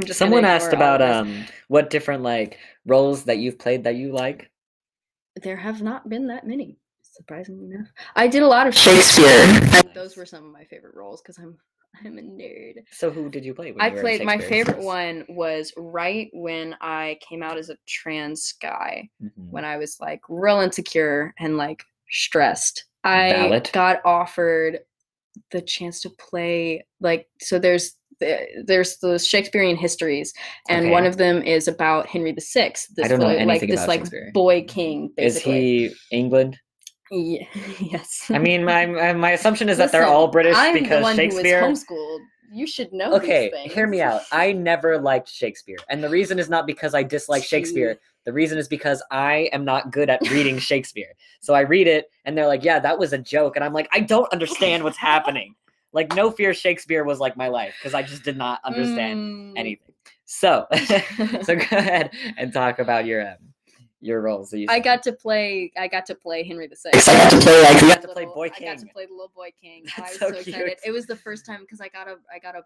just
Someone asked about what different like roles that you've played that you like.
There have not been that many, surprisingly enough. I did a lot of Shakespeare. And those were some of my favorite roles because I'm a nerd.
So who did you play?
My favorite one was right when I came out as a trans guy, when I was like real insecure and like stressed. I got offered the chance to play there's those Shakespearean histories, and one of them is about Henry VI.
I don't know anything about Shakespeare.
Boy king, basically.
Is he England?
Yeah, yes.
I mean, my assumption is that they're all British because
I'm the one
Shakespeare.
Who was homeschooled. You should know
Okay,
these things.
hear me out. I never liked Shakespeare. And the reason is not because I dislike Shakespeare. The reason is because I am not good at reading Shakespeare. So I read it, and they're like, yeah, that was a joke. And I'm like, I don't understand what's happening. Like, No Fear Shakespeare was like my life, because I just did not understand anything. So, so go ahead and talk about your roles. That you
I got to play Henry VI.
I got to play like you got to play Boy King.
I got to play the little Boy King. I was
so
excited.
cute.
It was the first time because I got a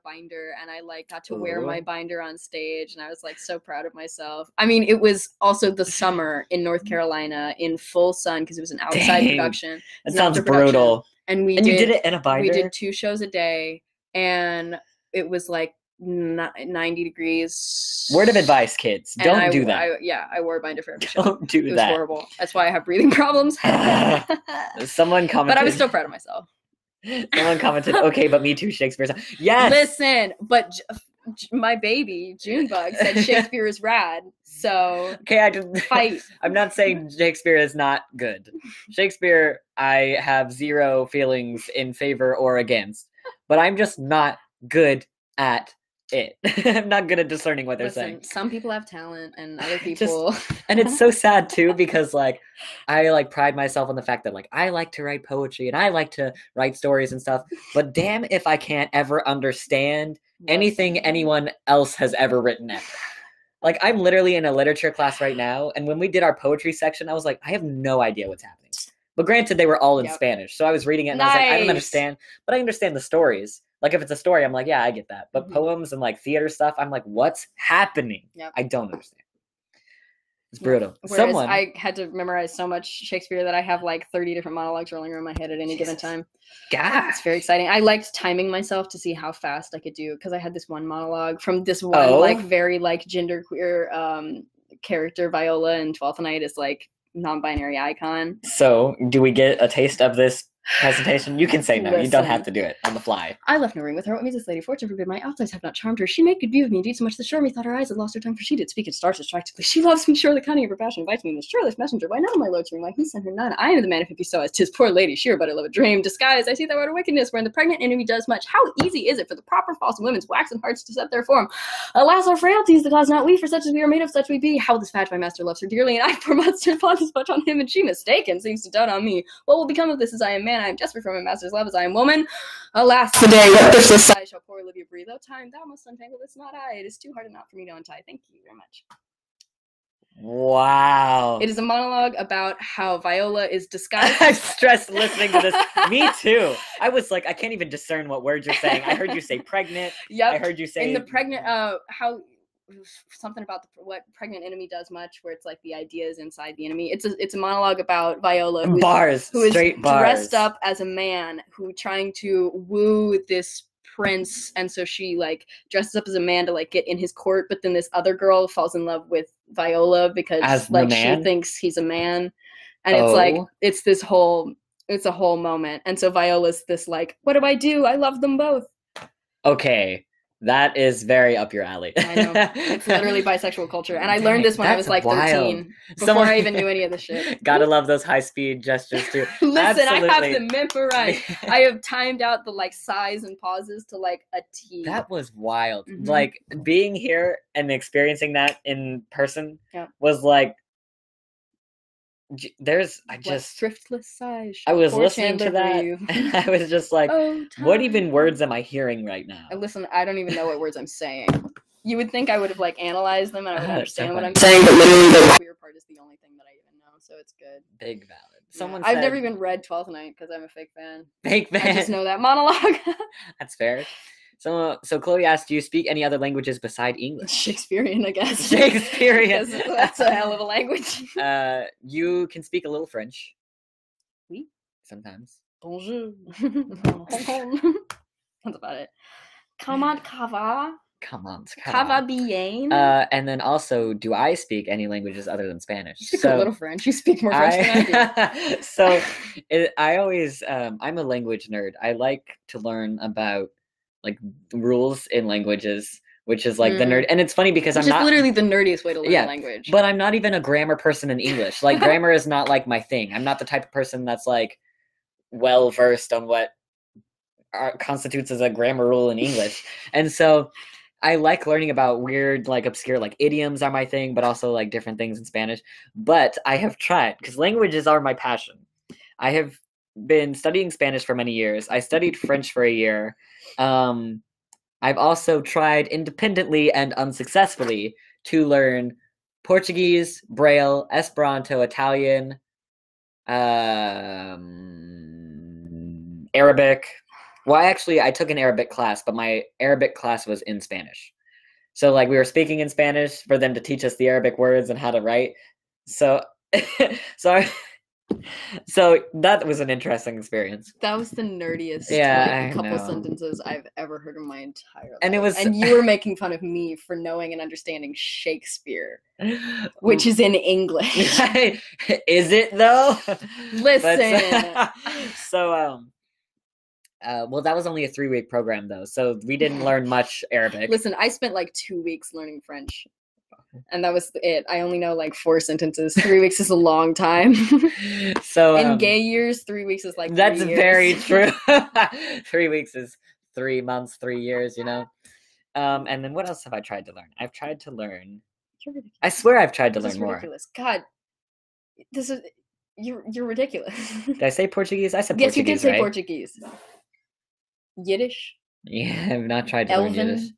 binder and I like got to wear my binder on stage and I was like so proud of myself. I mean, it was also the summer in North Carolina in full sun because it was an outside production.
That sounds brutal.
And you
did it in a binder?
We did 2 shows a day and it was like 90 degrees.
Word of advice, kids. Don't do that.
I wore a binder for every show.
Don't do that.
It was horrible. That's why I have breathing problems.
Someone commented.
But I was still proud of myself.
Someone commented, okay, but me too, Shakespeare. Yes!
Listen, but my baby, Junebug, said Shakespeare is rad. So,
okay, I just
fight.
I'm not saying Shakespeare is not good. Shakespeare, I have zero feelings in favor or against. But I'm just not good at it. I'm not good at discerning what they're saying.
Some people have talent and other people
and it's so sad too because like I like pride myself on the fact that like I like to write poetry and I like to write stories and stuff, but damn if I can't ever understand anything anyone else has ever written ever. Like I'm literally in a literature class right now, and when we did our poetry section I was like, I have no idea what's happening. But granted they were all in Spanish, so I was reading it and I was like, I don't understand, but I understand the stories. Like, if it's a story, I'm like, yeah, I get that. But poems and, like, theater stuff, I'm like, what's happening? Yep. I don't understand. It's brutal.
Whereas I had to memorize so much Shakespeare that I have, like, 30 different monologues rolling around my head at any given time.
God.
It's very exciting. I liked timing myself to see how fast I could do, because I had this one monologue from this one, like, very, like, genderqueer character, Viola, in 12th Night is, like, non-binary icon.
So, do we get a taste of this presentation? You can say no. Listen, you don't have to do it on the fly.
I left no ring with her. What means this lady fortune forbid? My outsides have not charmed her. She made good view of me, indeed so much that sure me thought her eyes had lost her tongue, for she did speak in stars distractedly. She loves me, sure the cunning of her passion invites me in this churlish messenger. Why not, my lord's ring? Why he sent her none? I am the man if it be so as 'tis poor lady, sheer but I love a dream. Disguise, I see thou art a wickedness, wherein the pregnant enemy does much. How easy is it for the proper false women's waxen hearts to set their form? Alas, our frailties, the cause not we, for such as we are made of such we be. How this fat my master loves her dearly, and I, poor monster, fond as much on him, and she mistaken seems to dote on me. What will become of this as I am man? I am desperate for my master's love as I am woman. Alas, the day what thriftless sigh shall poor Olivia breathe. Oh, time, thou must untangle this, not I. It is too hard a knot for me to untie. Thank you very much.
Wow.
It is a monologue about how Viola is disguised.
I'm stressed listening to this. Me too. I was like, I can't even discern what words you're saying. I heard you say pregnant.
Yep.
I heard you say
in the pregnant. How something about what pregnant enemy does much, where it's like the idea is inside the enemy. It's a monologue about Viola, who is dressed up as a man who trying to woo this prince, and so she like dresses up as a man to like get in his court, but then this other girl falls in love with Viola because like she thinks he's a man, and it's like it's a whole moment, and so Viola's this like, what do? I love them both.
Okay. That is very up your alley.
I know. It's literally bisexual culture. And I learned this when I was like 13. Before I even knew any of the shit.
Gotta love those high-speed gestures too.
Listen, absolutely. I have them memorized. I have timed out the like sighs and pauses to like a T.
That was wild. Mm-hmm. Like being here and experiencing that in person was like,
thriftless sighs.
I was listening to that and I was just like, what even words am I hearing right now?
Listen, I don't even know what words I'm saying. You would think I would have like analyzed them and I would understand what I'm saying, but literally the queer part is the only thing that I even know, so it's good.
Big valid.
I've never even read 12th Night because I'm a fake fan.
Fake fan.
I just know that monologue.
That's fair. So Chloe asked, do you speak any other languages beside English?
Shakespearean, I guess.
Shakespearean.
That's a hell of a language.
You can speak a little French.
Oui.
Sometimes.
Bonjour. That's about it. Comment ça va? Ça va bien?
And then also, do I speak any languages other than Spanish?
You speak a little French. You speak more French than I do.
So I always, I'm a language nerd. I like to learn about like rules in languages, which is like the nerd. And it's funny because
which
I'm not
literally the nerdiest way to learn a language.
But I'm not even a grammar person in English. Like grammar is not like my thing. I'm not the type of person that's like well versed on what constitutes as a grammar rule in English. And so I like learning about weird, like obscure, like idioms are my thing, but also like different things in Spanish. But I have tried, because languages are my passion. I have been studying Spanish for many years. I studied French for a year. I've also tried independently and unsuccessfully to learn Portuguese, Braille, Esperanto, Italian, Arabic. Well, I took an Arabic class, but my Arabic class was in Spanish. So like we were speaking in Spanish for them to teach us the Arabic words and how to write. So so that was an interesting experience.
That was the nerdiest couple sentences I've ever heard in my entire life. And you were making fun of me for knowing and understanding Shakespeare, which is in English.
Is it though?
Listen.
Well, that was only a 3-week program though, so we didn't learn much Arabic.
Listen, I spent like 2 weeks learning French. And that was it. I only know like 4 sentences. 3 weeks is a long time.
So
in gay years, 3 weeks is like 3
that's
years.
very true. 3 weeks is 3 months, 3 years, you know. And then what else have I tried to learn? I've tried to learn. I swear I've tried to learn more.
Ridiculous. God, this is you're ridiculous.
Did I say Portuguese? I said
yes,
Portuguese.
Yes, you did say
right?
Portuguese. Yiddish.
Yeah, I've not tried to
Elven.
learn Yiddish.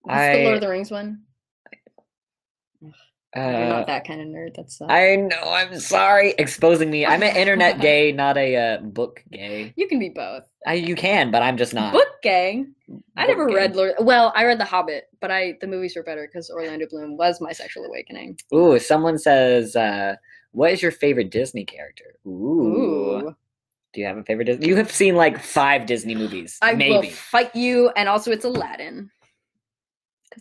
What's the Lord of the Rings one? You're not that kind of nerd. That's
I know. I'm sorry, exposing me. I'm an internet gay, not a book gay.
You can be both.
You can, but I'm just not
book gay. I never read I read The Hobbit, but the movies were better because Orlando Bloom was my sexual awakening.
Ooh, someone says, "What is your favorite Disney character?" Ooh. Do you have a favorite Disney? You have seen like 5 Disney movies.
I
maybe.
Will fight you, and also it's Aladdin.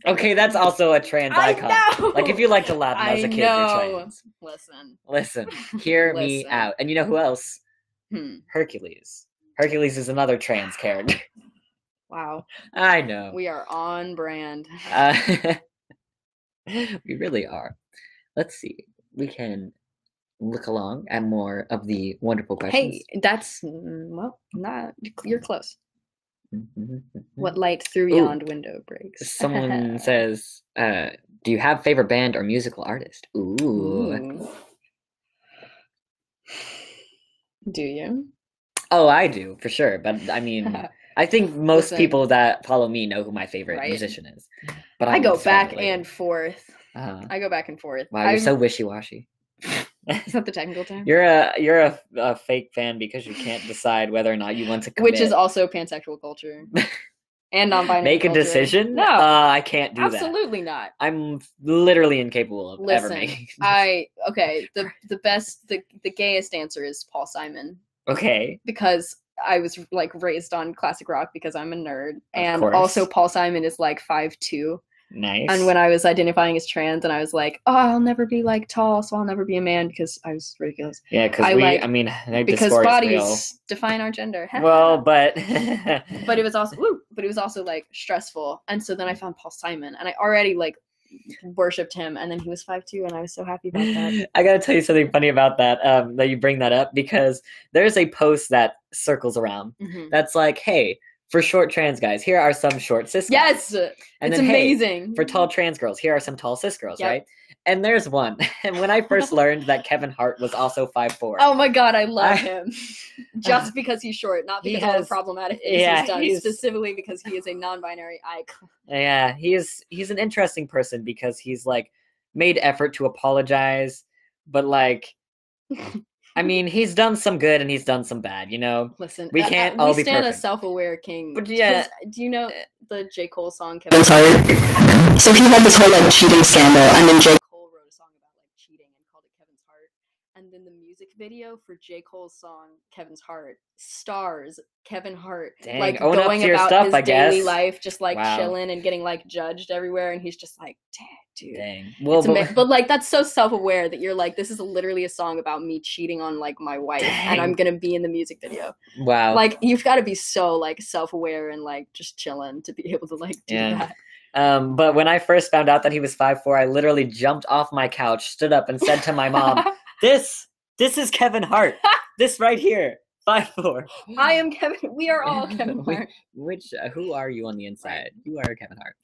Okay, that's also a trans icon.
Know.
Like if you liked Aladdin as a kid, you're trans. Listen, hear me out. And you know who else? Hercules. Hercules is another trans character.
Wow.
I know.
We are on brand.
We really are. Let's see. We can look along at more of the wonderful questions.
Hey, that's you're close. What light through yond window breaks?
Someone says, do you have favorite band or musical artist? Ooh.
Do you?
Oh, I do, for sure. But I mean, I think most people that follow me know who my favorite musician is. But
I go back and forth. I go back and forth.
Wow, you're so wishy-washy.
Is that the technical term?
You're a fake fan because you can't decide whether or not you want to commit.
Which is also pansexual culture. And non-binary
Make
culture.
A decision?
No.
I can't do that.
Absolutely not.
I'm literally incapable of ever making
the gayest answer is Paul Simon.
Okay.
Because I was like raised on classic rock because I'm a nerd. And also Paul Simon is like 5'2".
Nice.
And when I was identifying as trans and I was like, oh, I'll never be like tall, so I'll never be a man because I was ridiculous.
Yeah, because
bodies define our gender.
Well, but
but it was also like stressful. And so then I found Paul Simon and I already like worshipped him, and then he was 5'2", and I was so happy about that.
I gotta tell you something funny about that, that you bring that up, because there's a post that circles around that's like, hey, for short trans guys, here are some short cis guys.
Yes!
And
it's
then,
amazing.
Hey, for tall trans girls, here are some tall cis girls, right? And there's one. And when I first learned that Kevin Hart was also 5'4".
Oh my god, I love him. Just because he's short, not because of the problematic things he's done, specifically because he is a non-binary icon.
Yeah, he's an interesting person because he's like made effort to apologize, but like I mean, he's done some good and he's done some bad, you know?
Listen,
we can't all be perfect.
We stand a self-aware king.
But yeah.
Do you know the J. Cole song, Kevin's Heart?
So he had this whole, like, cheating scandal, and then J.
Cole wrote a song about, like, cheating and called it Kevin's Heart. And then the music video for J. Cole's song, Kevin's Heart, stars Kevin Hart,
Dang,
like, going about
stuff,
his daily life, just, like,
wow.
chilling and getting, like, judged everywhere. And he's just like, damn. Dude.
Dang. Well,
but like that's so self-aware that you're like, this is literally a song about me cheating on like my wife, and I'm gonna be in the music video.
Wow.
Like you've got to be so like self-aware and like just chilling to be able to like do that.
But when I first found out that he was 5'4", I literally jumped off my couch, stood up, and said to my mom, "This is Kevin Hart. This right here. 5'4".
I am Kevin. We are all Kevin Hart.
Who are you on the inside?
Right.
You are Kevin Hart.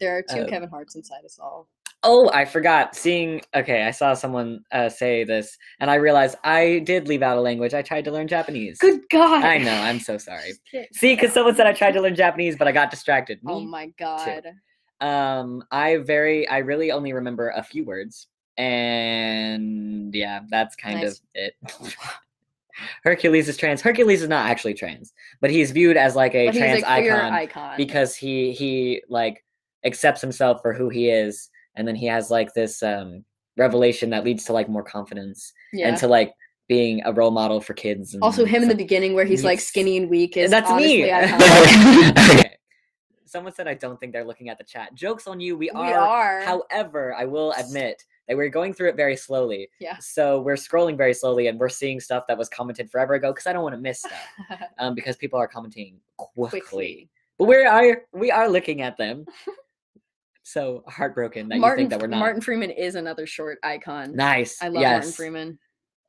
There are two Kevin Harts inside us all.
Oh, I forgot. I saw someone say this, and I realized I did leave out a language. I tried to learn Japanese.
Good God.
I know, I'm so sorry. See, because someone said I tried to learn Japanese, but I got distracted.
Oh my God.
I really only remember a few words, and yeah, that's kind of it. Hercules is trans. Hercules is not actually trans, but he's viewed as like a trans icon because he like accepts himself for who he is, and then he has like this revelation that leads to like more confidence and to like being a role model for kids. And
also, him in the beginning where he's like skinny and weak is
that's
honestly
me.
iconic.
Okay. Someone said I don't think they're looking at the chat. Joke's on you. We are. However, I will admit that we're going through it very slowly.
Yeah.
So we're scrolling very slowly, and we're seeing stuff that was commented forever ago because I don't want to miss stuff. Because people are commenting quickly. But we are looking at them. So heartbroken that you think that we're not.
Martin Freeman is another short icon.
Nice.
I love Martin Freeman.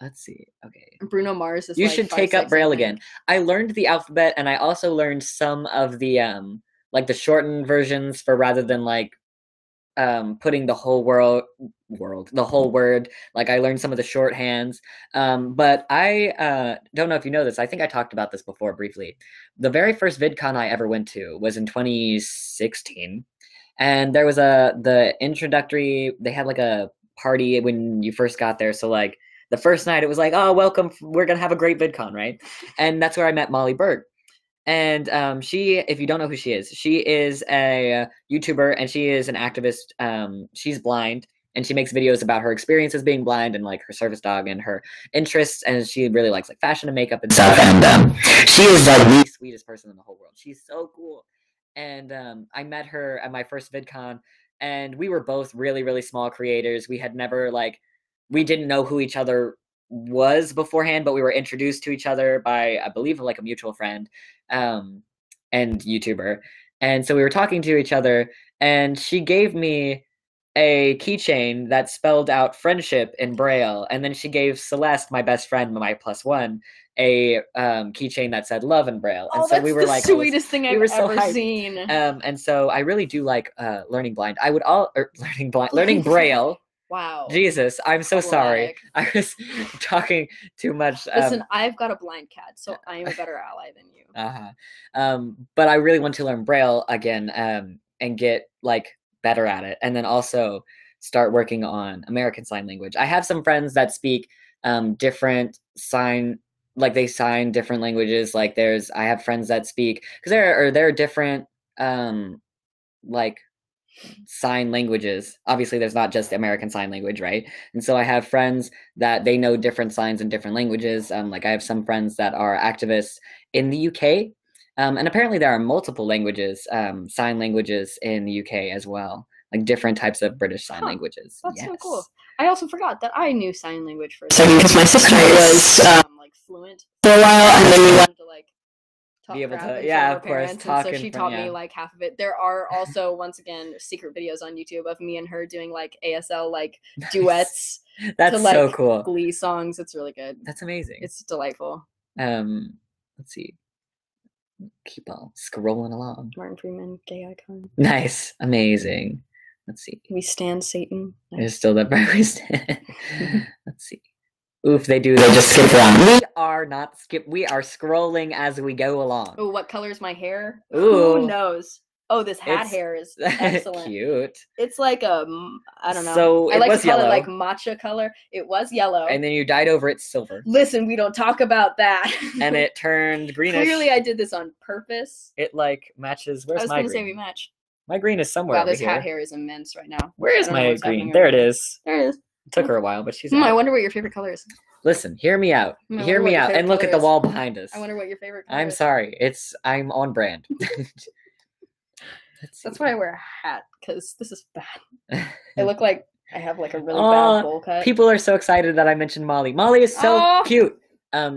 Let's see. Okay.
Bruno Mars is.
You should take up Braille again. I learned the alphabet, and I also learned some of the like the shortened versions for rather than like putting the whole the whole word. Like I learned some of the shorthands. But I don't know if you know this. I think I talked about this before briefly. The very first VidCon I ever went to was in 2016. And there was the introductory, they had like a party when you first got there. So like the first night it was like, oh, welcome, we're going to have a great VidCon, right? And that's where I met Molly Berg. And she, if you don't know who she is a YouTuber and she is an activist. She's blind and she makes videos about her experiences being blind and like her service dog and her interests. And she really likes like fashion and makeup and stuff. And she is like the sweetest person in the whole world. She's so cool. And I met her at my first VidCon, and we were both really, really small creators. We had never we didn't know who each other was beforehand, but we were introduced to each other by, I believe, like a mutual friend and YouTuber. And so we were talking to each other, and she gave me a keychain that spelled out friendship in Braille. And then she gave Celeste, my best friend, my +1, a keychain that said love in Braille. And so we were like,
sweetest thing I've ever seen.
And so I really do like learning learning Braille.
Wow.
Jesus, I'm so sorry. I was talking too much.
Listen, I've got a blind cat, so I am a better ally than you.
But I really want to learn Braille again and get like better at it, and then also start working on American Sign Language. I have some friends that speak different sign, like they sign different languages. Like I have friends that speak, because there are different like sign languages. Obviously there's not just American Sign Language, right? And so I have friends that they know different signs in different languages. Like I have some friends that are activists in the UK. And apparently there are multiple languages, sign languages in the UK as well, like different types of British sign languages.
That's so cool. I also forgot that I knew sign language for a
second because my sister was
like fluent
for a while, and then we wanted
to like talk
be able to,
of course, talk. So she taught me like half of it. There are also, once again, secret videos on YouTube of me and her doing like ASL like duets.
That's
to, like,
so cool.
Glee songs. It's really good.
That's amazing.
It's delightful.
Let's see. Keep on scrolling along.
Martin Freeman, gay icon.
Nice. Amazing. Let's see.
We stand Satan.
Nice. There's still that we stand. Let's see. Oof, they just skip around. We are not we are scrolling as we go along.
Oh, what color is my hair?
Ooh.
Who knows? Oh, this hat hair is excellent.
Cute.
It's like I don't know.
So
I like to call
yellow.
it like matcha color. It was yellow.
And then you dyed over it silver.
Listen, we don't talk about that.
And it turned greenish.
Clearly I did this on purpose.
It like matches. Where's my green? I was
going to say we match.
My green is somewhere over
here. Wow, this hat hair is immense right now.
Where is my green? There it is.
There it is.
It took her a while, but she's
I wonder what your favorite color is.
Listen, hear me out. Hear me out. And look at the wall behind us.
I wonder what your favorite color is.
I'm sorry. I'm on brand.
That's why I wear a hat, because this is bad. I look like I have like a really bad bowl cut.
People are so excited that I mentioned Molly. Molly is so cute.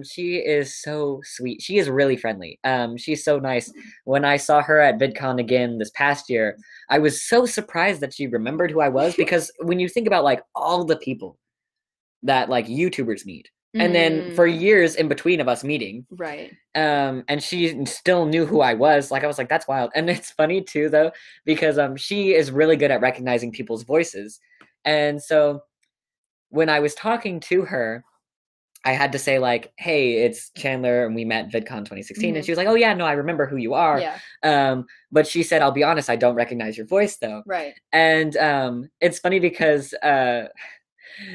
She is so sweet. She is really friendly. She's so nice. When I saw her at VidCon again this past year, I was so surprised that she remembered who I was, because when you think about like all the people that like YouTubers meet, And then for years in between of us meeting,
Right.
and she still knew who I was. Like, I was like, that's wild. And it's funny too, though, because she is really good at recognizing people's voices. And so when I was talking to her, I had to say, like, hey, it's Chandler, and we met VidCon 2016. And she was like, oh, yeah, no, I remember who you are.
Yeah.
But she said, I'll be honest, I don't recognize your voice, though.
Right.
And it's funny because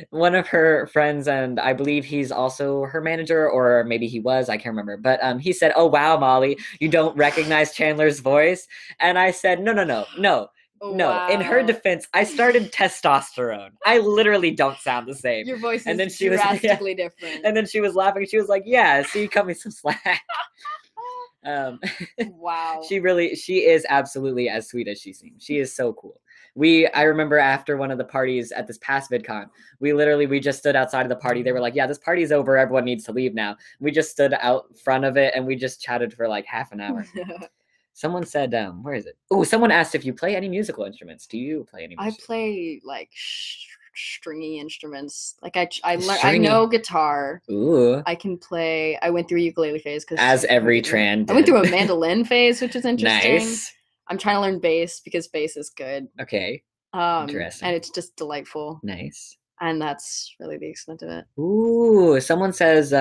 one of her friends, and I believe he's also her manager, or maybe he was, I can't remember. But he said, oh, wow, Molly, you don't recognize Chandler's voice? And I said, no. No, in her defense, I started testosterone. I literally don't sound the same.
Your voice
and
is
then she was
drastically different.
And then she was laughing. She was like, yeah, so you cut me some slack.
Wow.
She is absolutely as sweet as she seems. She is so cool. I remember after one of the parties at this past VidCon, we just stood outside of the party. They were like, yeah, this party's over. Everyone needs to leave now. We just stood out front of it and we just chatted for like half an hour. Someone said, where is it? Oh, someone asked if you play any musical instruments. Do you play any musical?
I play like stringy instruments. Like I know guitar.
Ooh.
I can play. I went through a ukulele phase
as every trans did.
I went through a mandolin phase, which is interesting.
Nice.
I'm trying to learn bass because bass is good.
Okay.
Interesting. And it's just delightful.
Nice.
And that's really the extent of it.
Ooh, someone says,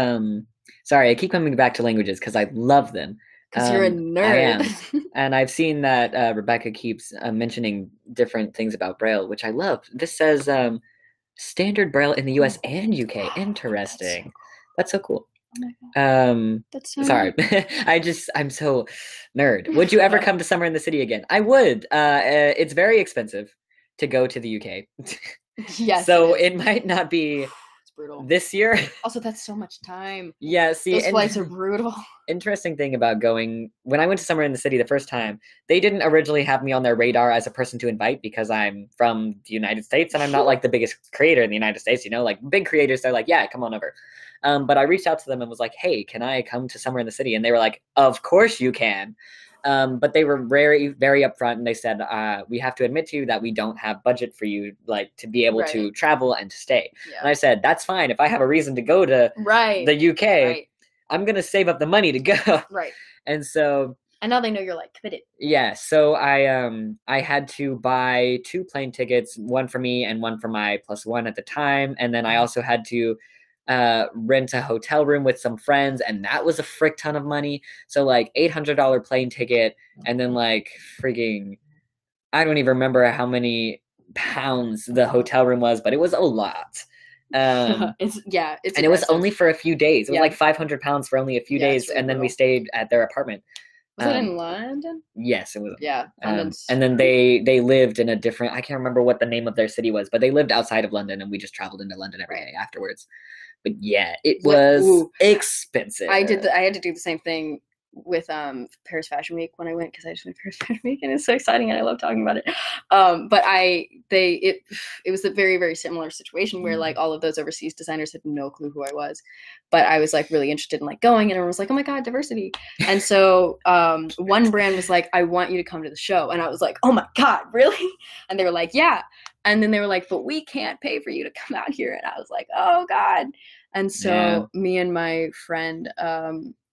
sorry, I keep coming back to languages because I love them.
Because you're a nerd.
I am. And I've seen that Rebecca keeps mentioning different things about Braille, which I love. This says standard Braille in the US and UK. Interesting. That's so cool.
That's so
sorry. I'm so nerd. Would you ever come to Summer in the City again? I would. It's very expensive to go to the UK.
Yes.
So it might not be
brutal
this year.
Also, that's so much time.
Yeah, see,
those flights are brutal.
Interesting thing about going, when I went to Summer in the City the first time, they didn't originally have me on their radar as a person to invite because I'm from the United States and I'm not like the biggest creator in the United States, you know, like big creators, they're like, yeah, come on over. But I reached out to them and was like, hey, can I come to Summer in the City? And they were like, of course you can. But they were very, very upfront, and they said, we have to admit to you that we don't have budget for you, like, to be able to travel and to stay. Yeah. And I said, that's fine. If I have a reason to go to the UK, I'm going to save up the money to go. Right. And so...
And now they know you're, like, committed.
Yeah, so I had to buy 2 plane tickets, one for me and one for my +1 at the time, and then I also had to... rent a hotel room with some friends, and that was a frick ton of money. So like $800 plane ticket, and then like freaking, I don't even remember how many pounds the hotel room was, but it was a lot.
It's
and it was only for a few days. It was like 500 pounds for only a few days, really, and then we stayed at their apartment.
Was it in London?
Yes, it was.
Yeah.
And then they lived in a different, I can't remember what the name of their city was, but they lived outside of London, and we just traveled into London every day afterwards. But yeah, it was expensive.
I had to do the same thing with Paris Fashion Week when I went, because I just went to Paris Fashion Week and it's so exciting and I love talking about it. But it was a very, very similar situation where like all of those overseas designers had no clue who I was, but I was like really interested in like going, and everyone was like, oh my god, diversity. And so one brand was like, I want you to come to the show, and I was like, oh my god, really? And they were like, yeah. And then they were like, but we can't pay for you to come out here. And I was like, oh god. And so me and my friend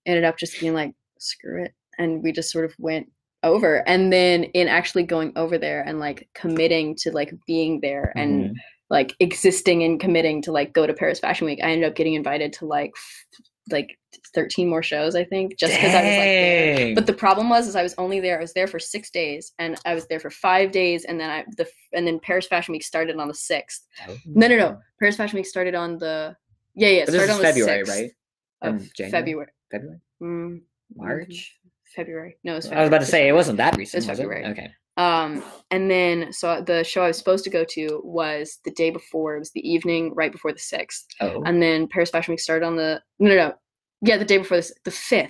ended up just being like, screw it, and we just sort of went over. And then in actually going over there and like committing to like being there and like existing and committing to like go to Paris Fashion Week, I ended up getting invited to like 13 more shows, I think, just because I was like there. But the problem was I was there for 6 days, and I was there for 5 days, and then Paris Fashion Week started on the 6th. No. Paris Fashion Week started on the it started on the
February,
6th
right?
Of February.
March?
February. No, it was February.
I was about to say, it wasn't that recent.
It was February.
Okay.
And then, so the show I was supposed to go to was the day before. It was the evening right before the 6th. Oh. And then Paris Fashion Week started on the day before the 5th.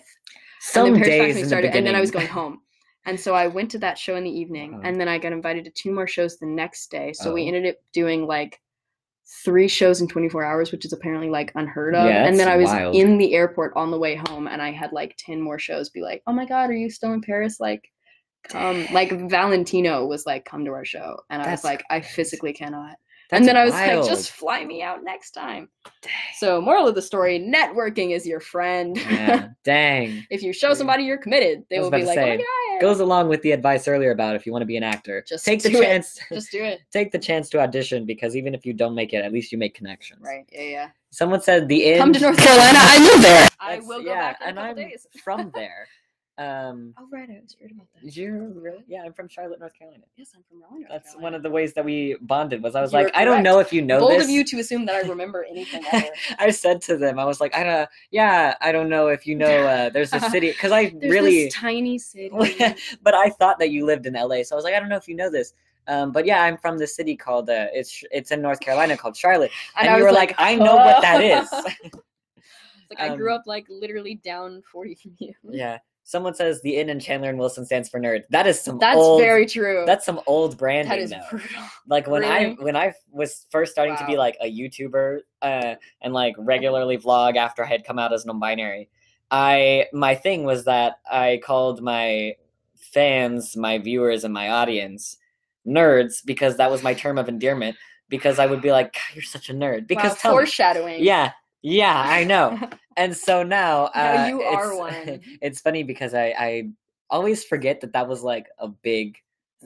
Some
and then Paris
days
Fashion Week started, and then I was going home. And so I went to that show in the evening, and then I got invited to 2 more shows the next day. So we ended up doing like 3 shows in 24 hours, which is apparently like unheard of.
Yeah,
and then I was
wild.
In the airport on the way home, and I had like 10 more shows be like, oh my god, are you still in Paris? Like, come. Like Valentino was like, come to our show. And I was like, I physically cannot. And then I was
wild.
like, just fly me out next time. So moral of the story, networking is your friend.
Yeah, dang.
If you show somebody you're committed, they
I was
will
about
be
to
like,
say,
oh my God.
goes along with the advice earlier about if you want to be an actor,
Just
take the
do it.
chance.
Just do it.
Take the chance to audition, because even if you don't make it, at least you make connections.
Right, yeah.
Someone said the inn.
Come to North Carolina, I live there. I will go back in a couple
I'm
days.
from there.
Oh, right, I was heard about that.
You're really? Yeah, I'm from Charlotte, North Carolina.
Yes, I'm from Raleigh, North
That's
Carolina.
one of the ways that we bonded. Was I was
You're
like, I don't
correct.
know if you know
Bold
this.
of you to assume that I remember anything ever.
I said to them, I was like, I don't know if you know. There's a city, because I
There's
really
this tiny city.
but I thought that you lived in LA, so I was like, I don't know if you know this. But yeah, I'm from this city called it's in North Carolina called Charlotte, and
I
you
was
were like, I know what that is.
Like I grew up like literally down 40 from you.
Yeah. Someone says the N in Chandler&Wilson stands for nerd. That is some
That's
old,
very true.
That's some old branding.
That is
though.
brutal.
Like when
Really?
I was first starting to be
Wow.
like a YouTuber and like regularly vlog after I had come out as non-binary, my thing was that I called my fans, my viewers, and my audience nerds, because that was my term of endearment. Because I would be like, God, you're such a nerd. Because
wow,
tell me,
foreshadowing.
yeah, I know. And so now,
Now you are one.
It's funny because I always forget that was like a big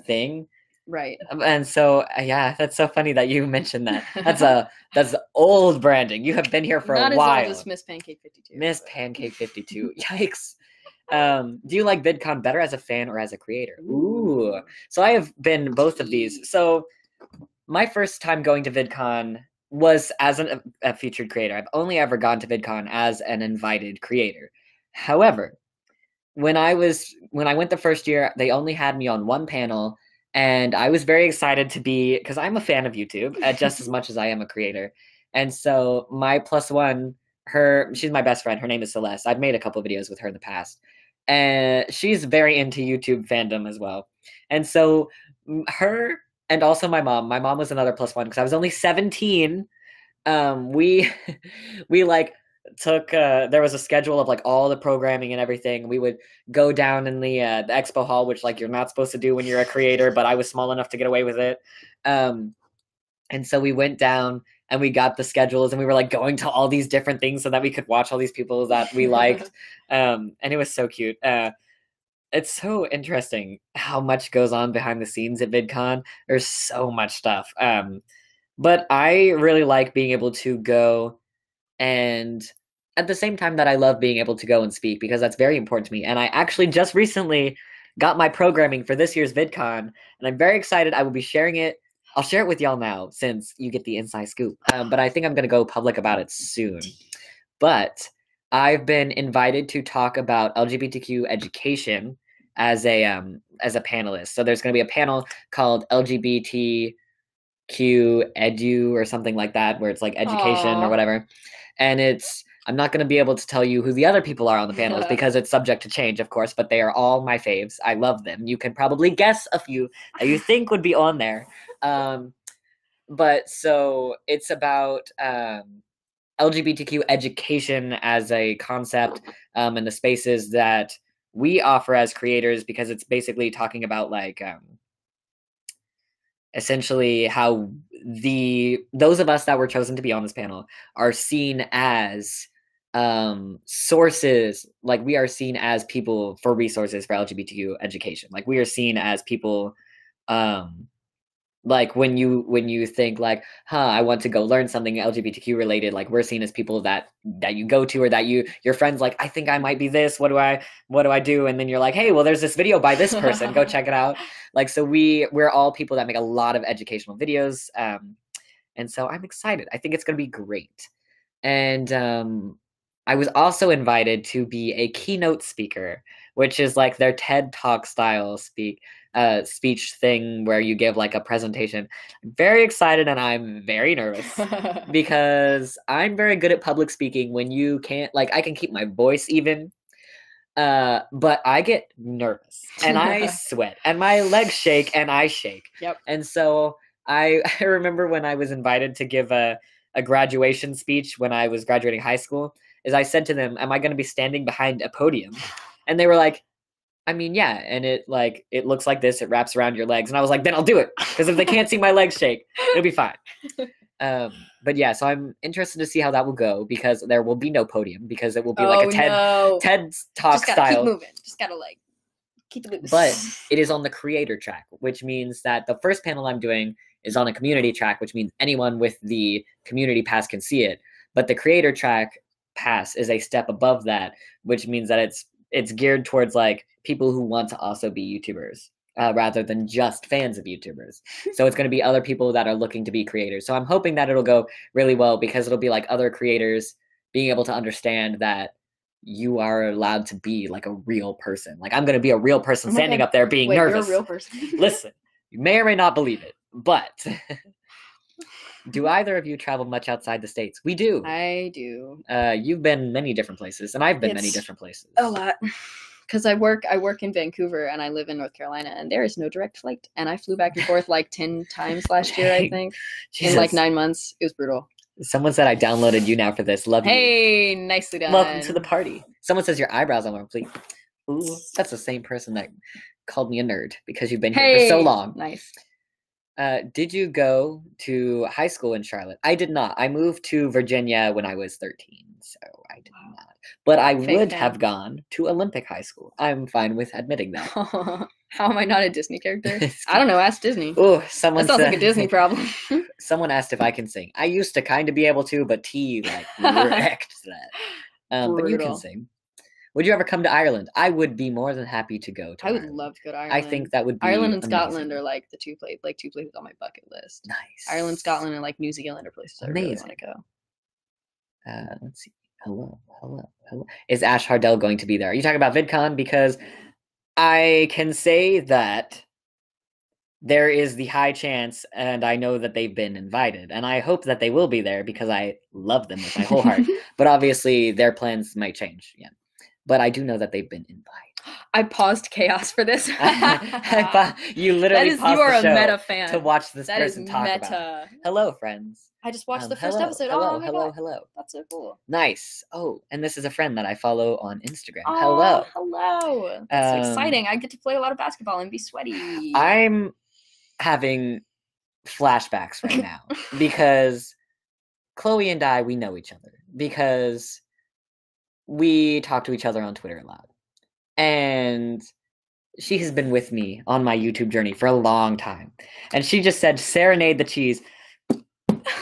thing.
Right.
And so yeah, that's so funny that you mentioned that. That's old branding. You have been here for
Not
a while.
as old as Miss Pancake 52.
Miss Pancake 52. Yikes. Do you like VidCon better as a fan or as a creator? Ooh. So I have been both of these. So my first time going to VidCon was as a featured creator. I've only ever gone to VidCon as an invited creator. However, when I went the first year, they only had me on one panel, and I was very excited to be, because I'm a fan of YouTube just as much as I am a creator. And so my plus one, she's my best friend. Her name is Celeste. I've made a couple videos with her in the past, and she's very into YouTube fandom as well. And so her, and also my mom. My mom was another plus one because I was only 17. We like took there was a schedule of like all the programming and everything. We would go down in the expo hall, which like you're not supposed to do when you're a creator, but I was small enough to get away with it. And so we went down and we got the schedules, and we were like going to all these different things so that we could watch all these people that we liked. And it was so cute. It's so interesting how much goes on behind the scenes at VidCon. There's so much stuff. But I really like being able to go, and at the same time that I love being able to go and speak, because that's very important to me. And I actually just recently got my programming for this year's VidCon, and I'm very excited. I will be sharing it. I'll share it with y'all now, since you get the inside scoop. But I think I'm going to go public about it soon. But I've been invited to talk about LGBTQ education as a panelist. So there's going to be a panel called LGBTQ Edu or something like that, where it's like education
Aww.
or whatever. And I'm not going to be able to tell you who the other people are on the panels because it's subject to change, of course, but they are all my faves. I love them. You can probably guess a few that you think would be on there. But so it's about LGBTQ education as a concept, and the spaces that we offer as creators, because it's basically talking about like essentially how those of us that were chosen to be on this panel are seen as sources. Like we are seen as people for resources for LGBTQ education. Like we are seen as people like when you think like, I want to go learn something LGBTQ related, like we're seen as people that you go to, or that your friends like, I think I might be this, what do I do? And then you're like, hey, well, there's this video by this person, go check it out. Like, so we're all people that make a lot of educational videos. And so I'm excited. I think it's going to be great. And I was also invited to be a keynote speaker, which is like their TED Talk style speech thing where you give like a presentation. I'm very excited, and I'm very nervous because I'm very good at public speaking when you can't, like, I can keep my voice even, but I get nervous and I sweat and my legs shake and I shake.
Yep.
And so I remember when I was invited to give a graduation speech when I was graduating high school, is I said to them, am I going to be standing behind a podium? And they were like, I mean, yeah, and it looks like this. It wraps around your legs, and I was like, then I'll do it, because if they can't see my legs shake, it'll be fine. But yeah, so I'm interested to see how that will go, because there will be no podium, because it will be like a TED Talk
Just gotta
style.
keep moving. Just gotta keep it loose.
But it is on the creator track, which means that the first panel I'm doing is on a community track, which means anyone with the community pass can see it. But the creator track pass is a step above that, which means that it's geared towards like people who want to also be YouTubers, rather than just fans of YouTubers. So it's going to be other people that are looking to be creators. So I'm hoping that it'll go really well, because it'll be like other creators being able to understand that you are allowed to be like a real person. Like I'm going to be a real person standing up there being nervous.
You're a real person.
Listen, you may or may not believe it, but do either of you travel much outside the States? We do.
I do.
You've been many different places, and I've been many different places.
A lot. Because I work in Vancouver and I live in North Carolina, and there is no direct flight. And I flew back and forth like 10 times last year, I think.
Jesus.
In like 9 months. It was brutal.
Someone said I downloaded YouNow for this. Love you.
Hey, nicely done.
Welcome to the party. Someone says your eyebrows are more complete. Ooh, that's the same person that called me a nerd because you've been here for so long.
Nice.
Did you go to high school in Charlotte? I did not. I moved to Virginia when I was 13, so I did not. But I would have gone to Olympic High School. I'm fine with admitting that.
How am I not a Disney character? I don't know. Ask Disney.
Oh,
that sounds like a Disney problem.
Someone asked if I can sing. I used to kind of be able to, but T wrecked that. But you can sing. Would you ever come to Ireland? I would be more than happy to go to
I would
Ireland.
love to go to Ireland.
I think that would be
Ireland and
amazing.
Scotland are like the two places on my bucket list.
Nice.
Ireland, Scotland, and like New Zealand are places I really want to go.
Let's see. Hello. Is Ash Hardell going to be there? Are you talking about VidCon? Because I can say that there is the high chance, and I know that they've been invited, and I hope that they will be there because I love them with my whole heart. But obviously, their plans might change. Yeah. But I do know that they've been invited.
I paused Chaos for this.
You literally paused
you are
the show
a meta fan
to watch this
that
person
is
talk
meta.
about. Hello, friends.
I just watched the first episode.
Hello.
That's so cool.
Nice. Oh, and this is a friend that I follow on Instagram.
Oh, hello. That's so exciting. I get to play a lot of basketball and be sweaty.
I'm having flashbacks right now because Chloe and I, we know each other because we talk to each other on Twitter a lot. And she has been with me on my YouTube journey for a long time. And she just said, "Serenade the cheese."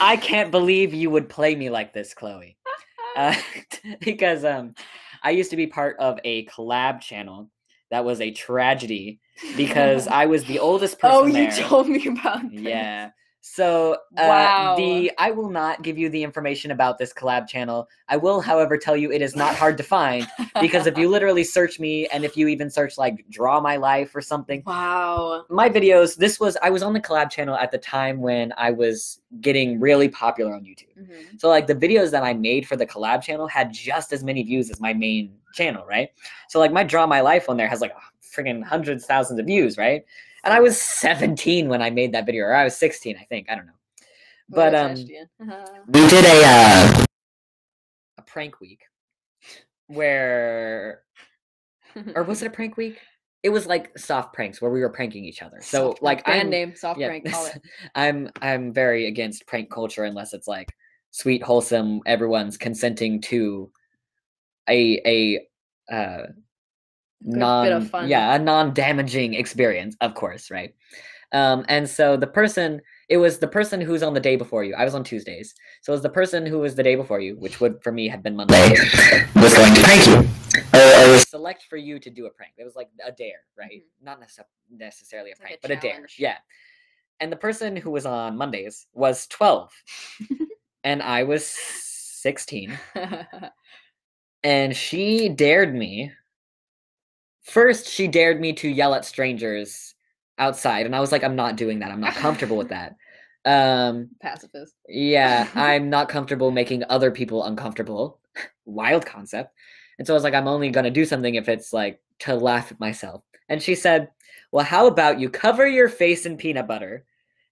I can't believe you would play me like this, Chloe. Because I used to be part of a collab channel that was a tragedy because I was the oldest person there.
Oh, you told me about this.
Yeah. So
wow.
I will not give you the information about this collab channel. I will, however, tell you it is not hard to find because if you literally search me and if you even search like Draw My Life or something.
Wow.
My videos, I was on the collab channel at the time when I was getting really popular on YouTube. Mm-hmm. So like the videos that I made for the collab channel had just as many views as my main channel, right? So like my Draw My Life on there has like friggin' hundreds, thousands of views, right? And I was 17 when I made that video, or I was 16, I think. I don't know. But we did a prank week where, or was it a prank week? It was like soft pranks where we were pranking each other. So soft like
brand name, soft prank, call it.
I'm very against prank culture unless it's like sweet, wholesome, everyone's consenting to a a non-damaging experience, of course, right? And so it was the person who's on the day before you. I was on Tuesdays, so it was the person who was the day before you, which would for me have been Monday, was going to prank you. Or was select for you to do a prank. It was like a dare, right? Mm-hmm. Not necessarily a prank, like but a dare. Yeah. And the person who was on Mondays was 12, and I was 16, and she dared me. First, she dared me to yell at strangers outside, and I was like, I'm not doing that. I'm not comfortable with that.
Pacifist.
Yeah, I'm not comfortable making other people uncomfortable. Wild concept. And so I was like, I'm only going to do something if it's like to laugh at myself. And she said, well, how about you cover your face in peanut butter,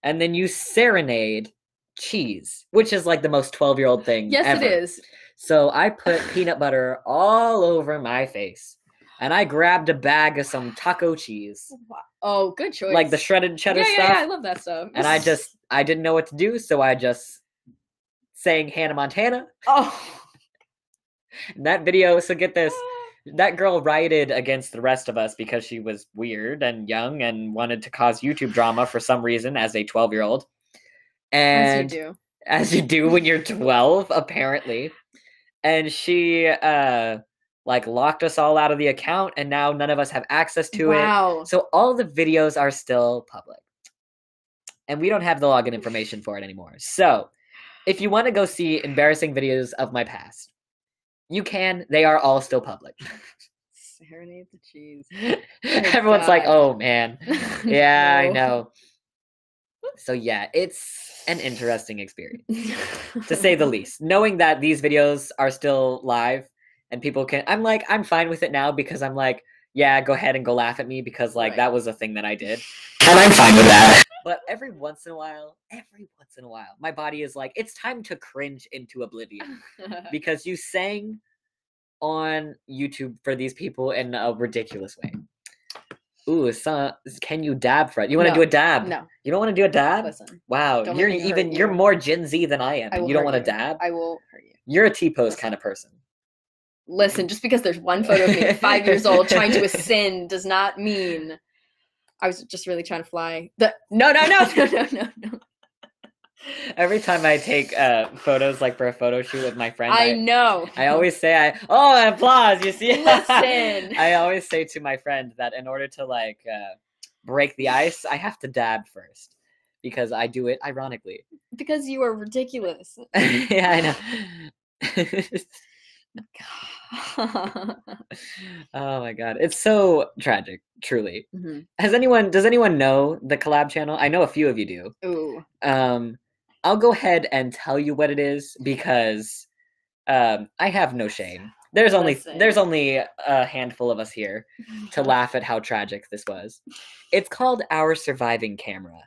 and then you serenade cheese, which is like the most 12-year-old thing ever.
Yes, it is.
So I put peanut butter all over my face. and I grabbed a bag of some taco cheese.
Wow. Oh, good choice.
Like the shredded cheddar stuff.
Yeah, I love that stuff.
And I didn't know what to do, so I just sang Hannah Montana.
Oh.
And that video, so get this, that girl rioted against the rest of us because she was weird and young and wanted to cause YouTube drama for some reason as a 12-year-old. And
as you do.
As you do when you're 12, apparently. And she like locked us all out of the account, and now none of us have access to it. So all the videos are still public. And we don't have the login information for it anymore. So if you want to go see embarrassing videos of my past, you can. They are all still public.
Serenade the cheese.
Everyone's like, oh man. Yeah, no. I know. So yeah, it's an interesting experience, to say the least. Knowing that these videos are still live and people can, I'm fine with it now because I'm like, yeah, go ahead and go laugh at me because like that was a thing that I did.
And I'm fine with that.
But every once in a while, my body is like, it's time to cringe into oblivion because you sang on YouTube for these people in a ridiculous way. Ooh, can you dab, Fred? You want to do a dab?
No.
You don't want to do a dab?
Listen.
Wow, you're more Gen Z than I am. And you don't want to dab?
I will hurt you.
You're a T-pose kind of person.
Listen, just because there's one photo of me at 5 years old trying to ascend does not mean I was just really trying to fly. No.
Every time I take photos, like for a photo shoot with my friend,
I know.
I always say, applause, you see?
Listen.
I always say to my friend that in order to like break the ice, I have to dab first because I do it ironically.
Because you are ridiculous.
Yeah, I know. Oh my god, it's so tragic, truly.
Mm-hmm.
Does anyone know the collab channel? I know a few of you do.
Ooh.
I'll go ahead and tell you what it is because I have no shame. There's only a handful of us here to laugh at how tragic this was. It's called Our Surviving Camera.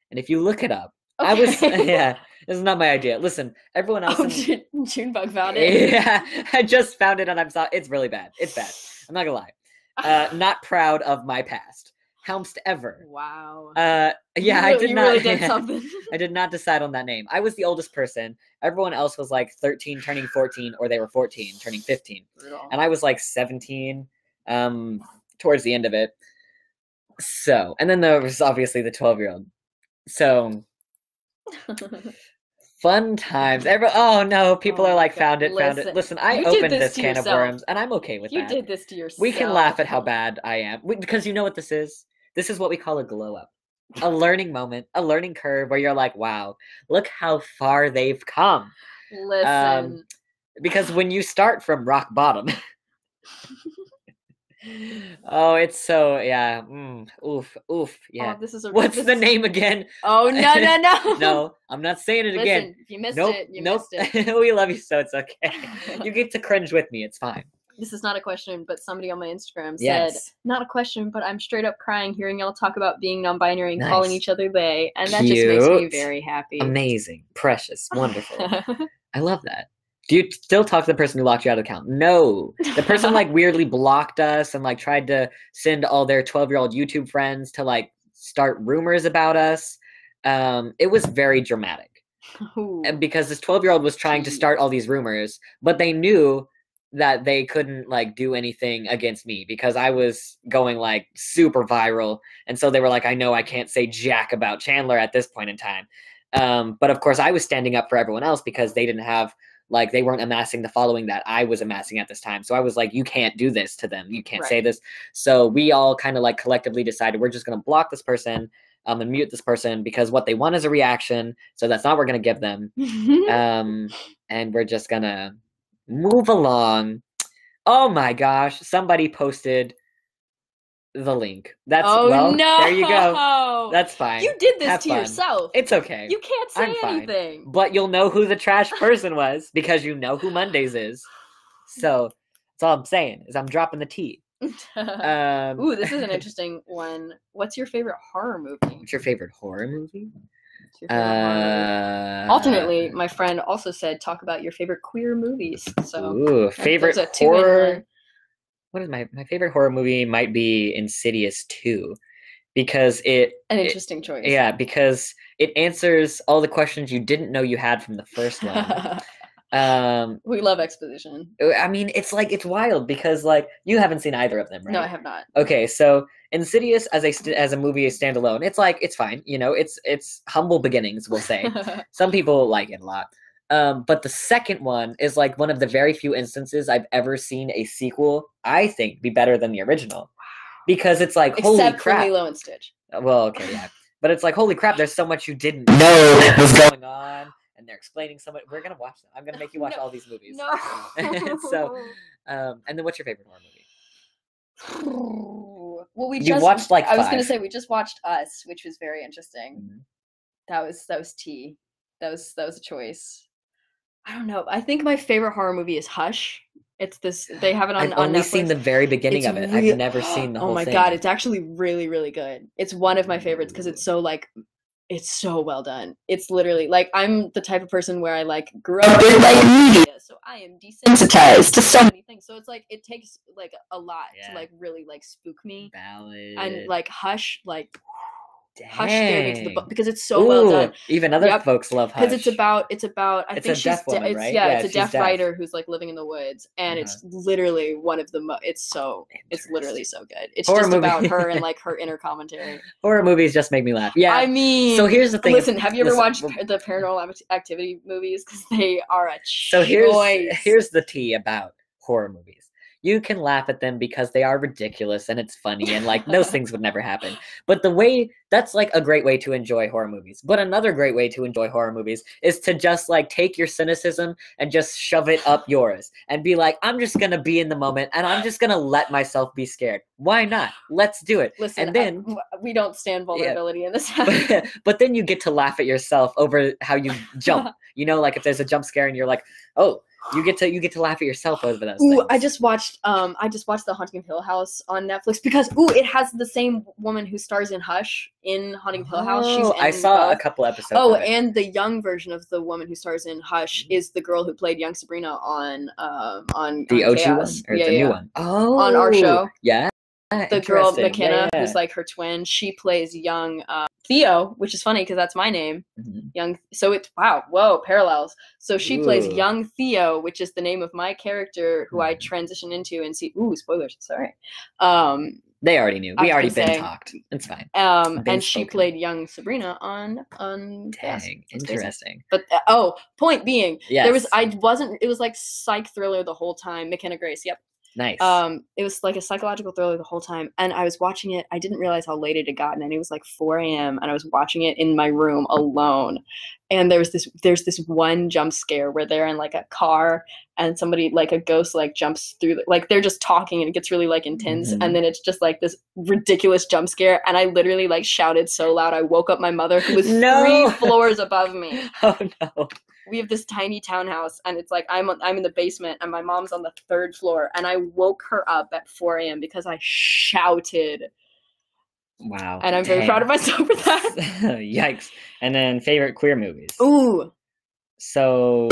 And if you look it up,
okay.
This is not my idea. Listen, everyone else.
Junebug found it.
Yeah, I just found it and I'm sorry. It's really bad. It's bad. I'm not gonna lie. Not proud of my past. Howmst ever.
Wow.
I did not.
Really did something.
I did not decide on that name. I was the oldest person. Everyone else was like 13 turning 14, or they were 14 turning 15.
Brutal.
And I was like 17 towards the end of it. So, and then there was obviously the 12-year-old. So, fun times. Oh no, people are like, found it. Listen, I opened this can of worms, and I'm okay with that.
You did this to yourself.
We can laugh at how bad I am. Because you know what this is? This is what we call a glow up. A learning moment, a learning curve where you're like, wow, look how far they've come.
Listen.
Because when you start from rock bottom... Oh, it's so, yeah. Oof, yeah. What's the name again?
Oh, no.
No, I'm not saying it again.
If you missed it, you missed it.
We love you, so it's okay. You get to cringe with me. It's fine.
This is not a question, but somebody on my Instagram said, not a question, but I'm straight up crying hearing y'all talk about being non-binary and calling each other they, and that just makes me very happy.
Amazing. Precious. Wonderful. I love that. Do you still talk to the person who locked you out of the account? No. The person like weirdly blocked us and like tried to send all their 12-year-old YouTube friends to like start rumors about us. It was very dramatic. And because this 12-year-old was trying to start all these rumors, but they knew that they couldn't like do anything against me because I was going like super viral. And so they were like, I know I can't say jack about Chandler at this point in time. But of course I was standing up for everyone else because they didn't have, like, they weren't amassing the following that I was amassing at this time. So I was like, you can't do this to them. You can't say this. So we all kind of like collectively decided we're just going to block this person and mute this person because what they want is a reaction. So that's not what we're going to give them. And we're just going to move along. Oh my gosh. Somebody posted the link. That's no. There you go. That's fine.
You did this to yourself.
It's okay.
You can't say anything.
But you'll know who the trash person was because you know who Mondays is. So that's all I'm saying is I'm dropping the T.
Ooh, this is an interesting one. What's your favorite horror movie?
What's your favorite horror movie?
Alternately, my friend also said talk about your favorite queer movies. So
favorite horror. what is my favorite horror movie might be Insidious 2 because
An interesting choice.
Yeah, because it answers all the questions you didn't know you had from the first one.
We love exposition.
I mean, it's wild because you haven't seen either of them, right?
No, I have not.
Okay, so Insidious as a movie is standalone. It's fine, it's humble beginnings, we'll say. Some people like it a lot. But the second one is one of the very few instances I've ever seen a sequel, I think, be better than the original. Because it's holy
Except
crap.
for Lilo and Stitch.
Well, okay, yeah. But it's holy crap, there's so much you didn't know was going on. And they're explaining so much. We're going to watch them. I'm going to make you watch all these movies.
No.
So, and then what's your favorite horror movie?
Well,
You watched
I was going to
5.
say, we just watched Us, which was very interesting.
Mhm.
That was tea. That was a choice. I don't know. I think my favorite horror movie is Hush. It's this. They have it on.
I've only
Netflix.
seen the very beginning of it. I've never seen the whole thing.
Oh my god, it's actually really, really good. It's one of my favorites because it's so it's so well done. It's literally I'm the type of person where I grew up in media, so I am desensitized to so many things. So it's it takes a lot to really spook me.
Ballad.
And Hush
Dang.
Hush scared me to the because it's so well done.
Even other folks love Hush.
Because it's about I
It's
think
a
she's
deaf woman, right?
it's a
she's
deaf writer who's living in the woods, and it's literally one of the it's literally so good. It's
Horror
just
movie.
about her and her inner commentary.
Horror movies just make me laugh. Yeah.
I mean,
so here's the thing.
Listen, have you ever watched the Paranormal Activity movies? Because they are a choice.
So here's the tea about horror movies. You can laugh at them because they are ridiculous and it's funny and those things would never happen. But that's a great way to enjoy horror movies. But another great way to enjoy horror movies is to just take your cynicism and just shove it up yours and be I'm just going to be in the moment and I'm just going to let myself be scared. Why not? Let's do it.
Listen,
and then
we don't stand vulnerability in this house.
But then you get to laugh at yourself over how you jump. If there's a jump scare and you're oh, you get to laugh at yourself over those things.
I just watched The Haunting of Hill House on Netflix because it has the same woman who stars in Hush in Haunting of Hill House.
I saw a couple episodes.
Oh, and the young version of the woman who stars in Hush is the girl who played young Sabrina on
the OG
Chaos.
one or the new one. Oh,
on our show.
Yeah.
The girl McKenna, who's her twin, she plays young Theo, which is funny because that's my name.
Mm-hmm.
Young. So it's parallels. So she plays young Theo, which is the name of my character who I transition into and see. Ooh, spoilers. Sorry.
They already knew. We already been talked. It's fine.
And she played young Sabrina on.
Dang,
yes,
interesting.
But point being,
yes.
It was psych thriller the whole time. McKenna Grace. Yep.
Nice.
It was a psychological thriller the whole time, and I was watching it. I didn't realize how late it had gotten, and it was 4 a.m. and I was watching it in my room alone. And there's this one jump scare where they're in a car, and somebody a ghost jumps through they're just talking, and it gets really intense, and then it's just this ridiculous jump scare, and I literally shouted so loud I woke up my mother who was 3 floors above me.
Oh no.
We have this tiny townhouse, and it's I'm in the basement, and my mom's on the 3rd floor, and I woke her up at 4 a.m. because I shouted.
Wow.
And I'm very proud of myself for that.
Yikes. And then favorite queer movies.
Ooh.
So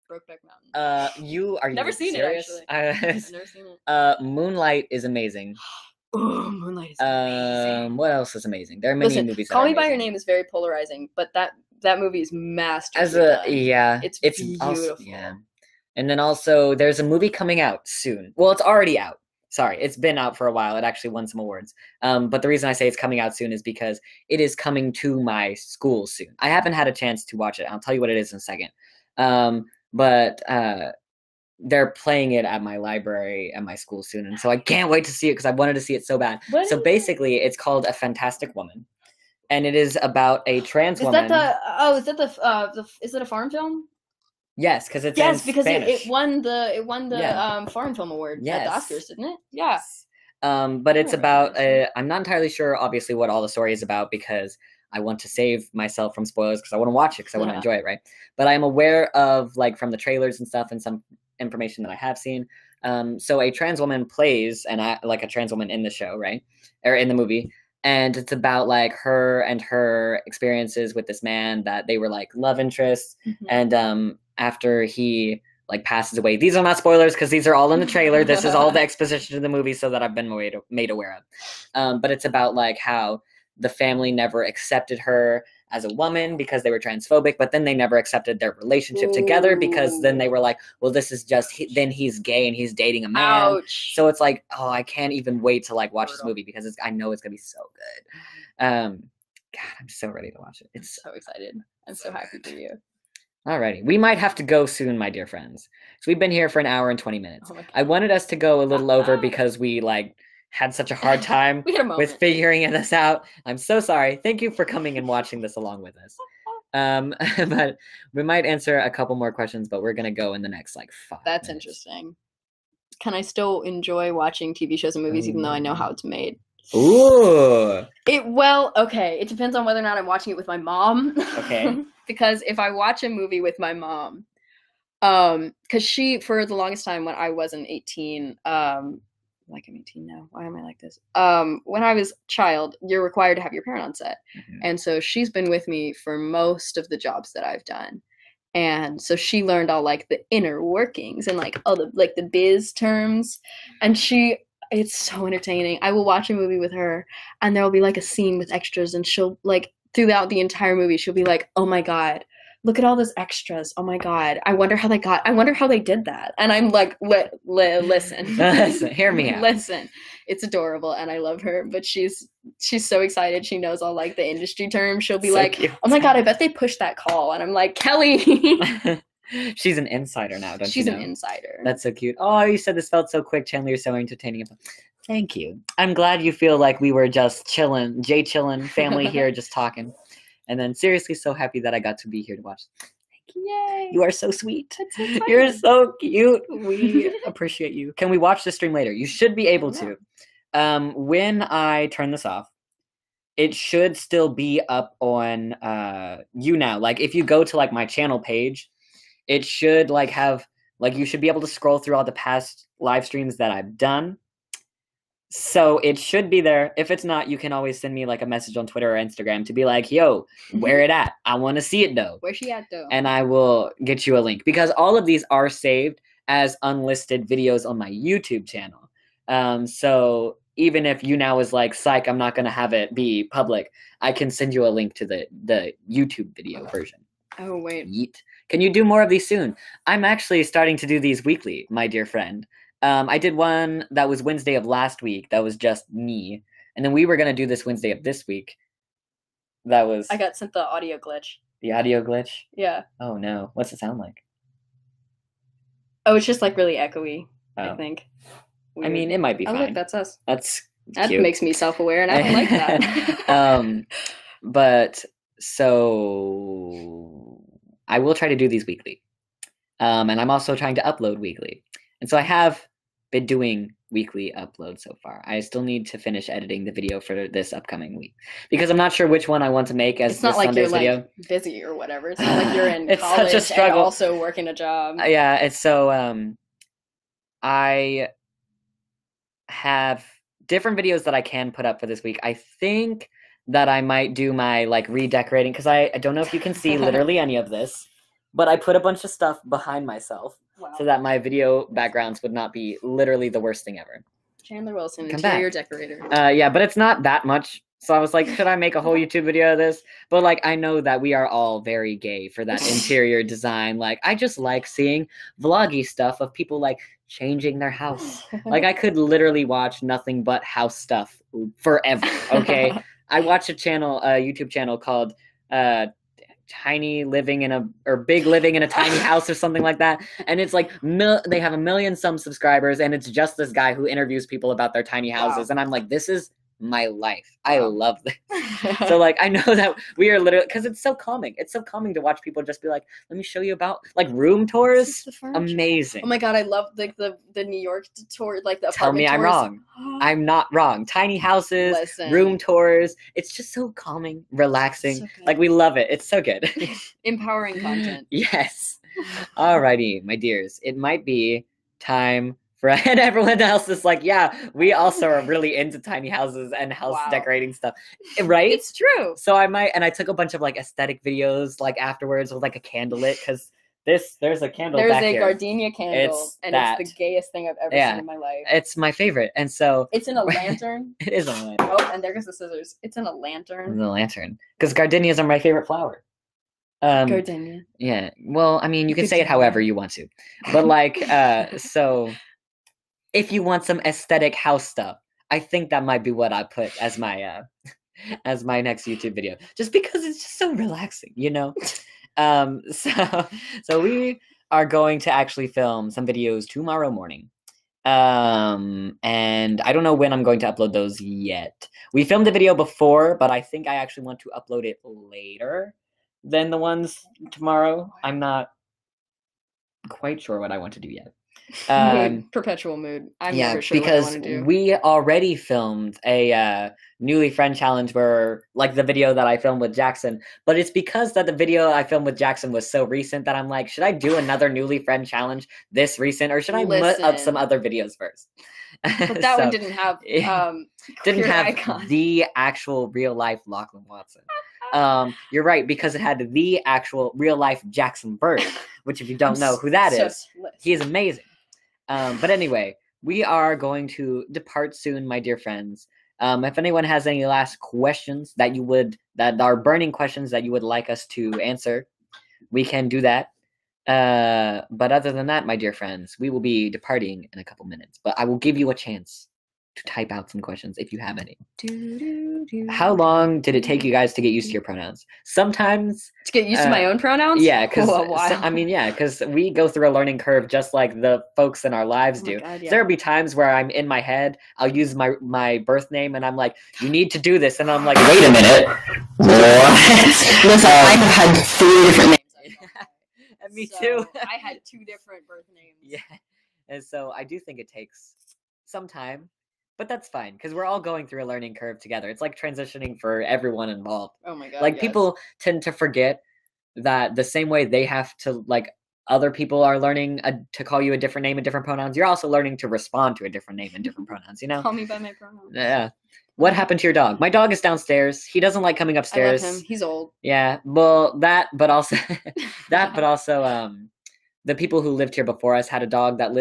Brokeback Mountain.
You are
never seen
serious?
it actually. I've never seen it.
Moonlight is amazing.
Oh, Moonlight is amazing.
What else is amazing? There are many movies.
Call Me by Your Name is very polarizing, but that movie is masterfully done. It's beautiful.
Also, yeah. And then also there's a movie coming out soon. Well, it's already out. Sorry, it's been out for a while. It actually won some awards. But the reason I say it's coming out soon is because it is coming to my school soon. I haven't had a chance to watch it. I'll tell you what it is in a second. But they're playing it at my library at my school soon, and so I can't wait to see it because I wanted to see it so bad. So basically, it's called A Fantastic Woman, and it is about a trans woman.
Is it a foreign film?
Yes, because it's
because
Spanish.
it won the foreign film award at the Oscars, didn't it? Yeah.
But it's about I'm not entirely sure, obviously, what all the story is about because I want to save myself from spoilers because I want to watch it because I want to enjoy it, right? But I'm aware of from the trailers and stuff and some information that I have seen. So a trans woman plays a trans woman in the show, right? Or in the movie. And it's about her and her experiences with this man that they were love interests. Mm-hmm. And after he like passes away. These are not spoilers because these are all in the trailer. This is all the exposition of the movie so that I've been made aware of. But it's about like how the family never accepted her as a woman because they were transphobic, but then they never accepted their relationship together because then they were like, well, this is just, then he's gay and he's dating a man.
Ouch.
So it's like, oh, I can't even wait to like watch this movie because I know it's gonna be so good. God, I'm so ready to watch it.
I'm so excited. I'm so happy for you.
Alrighty, we might have to go soon, my dear friends. So we've been here for an hour and 20 minutes.
Oh my God.
I wanted us to go a little over because we like had such a hard time
We had a moment.
with figuring this out. I'm so sorry. Thank you for coming and watching this along with us. But we might answer a couple more questions, but we're gonna go in the next like 5
That's
minutes.
interesting. Can I still enjoy watching TV shows and movies even though I know how it's made?
Ooh.
Okay. It depends on whether or not I'm watching it with my mom.
Okay.
Because if I watch a movie with my mom, because she, for the longest time when I wasn't 18, like I'm 18 now. Why am I like this? When I was a child, you're required to have your parent on set.
Mhm.
And so she's been with me for most of the jobs that I've done. And so she learned all like the inner workings and like all the biz terms. And it's so entertaining. I will watch a movie with her and there will be like a scene with extras and she'll like throughout the entire movie, she'll be like, oh my God, look at all those extras. Oh my God. I wonder how they did that. And I'm like, listen.
Listen, hear me out.
Listen. It's adorable and I love her, but she's so excited. She knows all like the industry terms. She'll be
So
like,
cute.
oh my God, I bet they pushed that call. And I'm like, Kelly.
She's an insider now, don't
She's
you know?
an insider.
That's so cute. Oh, you said this felt so quick, Chandler. You're so entertaining. Thank you. I'm glad you feel like we were just chilling, chillin' family here, just talking. And then seriously, so happy that I got to be here to watch.
Yay.
You are so sweet.
That's so exciting.
You're so cute. We appreciate you. Can we watch the stream later? You should be able to. When I turn this off, it should still be up on YouNow. Like if you go to like my channel page, it should like have like you should be able to scroll through all the past live streams that I've done. So it should be there. If it's not, you can always send me like a message on Twitter or Instagram to be like, yo, where it at? I want to see it though.
Where's she at though?
And I will get you a link because all of these are saved as unlisted videos on my YouTube channel. So even if YouNow is like, psych, I'm not going to have it be public, I can send you a link to the YouTube video version.
Oh, wait.
Yeet. Can you do more of these soon? I'm actually starting to do these weekly, my dear friend. I did one that was Wednesday of last week. That was just me. And then we were going to do this Wednesday of this week. That was
I got sent the audio glitch.
the audio glitch.
Yeah.
Oh, no. What's it sound like?
Oh, it's just like really echoey, I
Oh.
think.
I mean, it might be
Oh,
fine.
look, that's us.
That's
That
cute.
makes me self-aware, and I don't like that.
But so I will try to do these weekly. And I'm also trying to upload weekly. And so I have been doing weekly uploads so far. I still need to finish editing the video for this upcoming week because I'm not sure which one I want to make as
It's not
this
like
Sunday's
you're
video.
like busy or whatever. It's not like you're in
It's such a
college
struggle.
and also working a job.
Yeah, it's so I have different videos that I can put up for this week. I think that I might do my like redecorating because I don't know if you can see literally any of this, but I put a bunch of stuff behind myself
Wow.
so that my video backgrounds would not be literally the worst thing ever.
ChandlerNWilson,
Come
interior
back.
decorator.
Yeah, but it's not that much. So I was like, should I make a whole YouTube video of this? But like, I know that we are all very gay for that interior design. Like, I just like seeing vloggy stuff of people like changing their house. Like, I could literally watch nothing but house stuff forever. Okay, I watch a channel, a YouTube channel called Tiny Living in a or Big Living in a Tiny House or something like that, and it's like they have 1 million some subscribers, and it's just this guy who interviews people about their tiny houses,
Wow.
and I'm like, this is my life. I
Wow.
love this. So like, I know that we are literally because it's so calming. It's so calming to watch people just be like, let me show you about like room
This
tours.
is the furniture.
Amazing.
Oh my god, I love like the New York tour, like the
Tell me
apartment
I'm
tours.
wrong. I'm not wrong. Tiny houses,
Listen.
room tours. It's just so calming, relaxing.
So good.
Like we love it. It's so good.
Empowering content.
Yes. Alrighty, my dears. It might be time for and everyone else is like, yeah, we also are really into tiny houses and house
Wow.
decorating stuff. Right?
It's true.
So I might and I took a bunch of like aesthetic videos like afterwards with like a candlelit because There's a candle
There's
back
a
here.
gardenia candle,
It's
and
that.
it's the gayest thing I've ever
Yeah.
seen in my life.
It's my favorite, and so
It's in a lantern.
it is a lantern.
Oh, and there goes the scissors. It's in a lantern.
The lantern, because gardenias are my favorite flower.
Gardenia.
Yeah. Well, I mean, you can say it
Gardenia.
however you want to, but like, so if you want some aesthetic house stuff, I think that might be what I put as my as my next YouTube video, just because it's just so relaxing, you know. So we are going to actually film some videos tomorrow morning. And I don't know when I'm going to upload those yet. We filmed a video before, but I think I actually want to upload it later than the ones tomorrow. I'm not quite sure what I want to do yet.
Mood. Perpetual mood. I'm never sure what I want to do.
We already filmed a newly friend challenge where, like, the video that I filmed with Jackson, but it's because that the video I filmed with Jackson was so recent that I'm like, should I do another newly friend challenge this recent, or should I put up some other videos first?
But that one didn't have
didn't have
icon.
the actual real life Lachlan Watson. You're right, because it had the actual real life Jackson Bird, which if you don't know who that is, he is amazing. But anyway, we are going to depart soon, my dear friends. If anyone has any last questions that are burning questions that you would like us to answer, we can do that. But other than that, my dear friends, we will be departing in a couple minutes. But I will give you a chance to type out some questions if you have any. How long did it take you guys to get used to your pronouns? Sometimes
to get used to my own pronouns.
Yeah, because we go through a learning curve just like the folks in our lives do.
God, yeah.
There'll be times where I'm in my head, I'll use my birth name, and I'm like, you need to do this, and I'm like, wait a minute.
Listen, I have had 3 different names.
And me too.
I had 2 different birth names.
Yeah, and so I do think it takes some time. But that's fine, because we're all going through a learning curve together. It's like transitioning for everyone involved.
Oh my god.
Like,
yes.
people tend to forget that the same way they have to, like, other people are learning to call you a different name and different pronouns, you're also learning to respond to a different name and different pronouns, you know?
Call me by my pronouns.
Yeah. What happened to your dog? My dog is downstairs. He doesn't like coming upstairs.
I love him. He's old.
Yeah. Well, but also the people who lived here before us had a dog that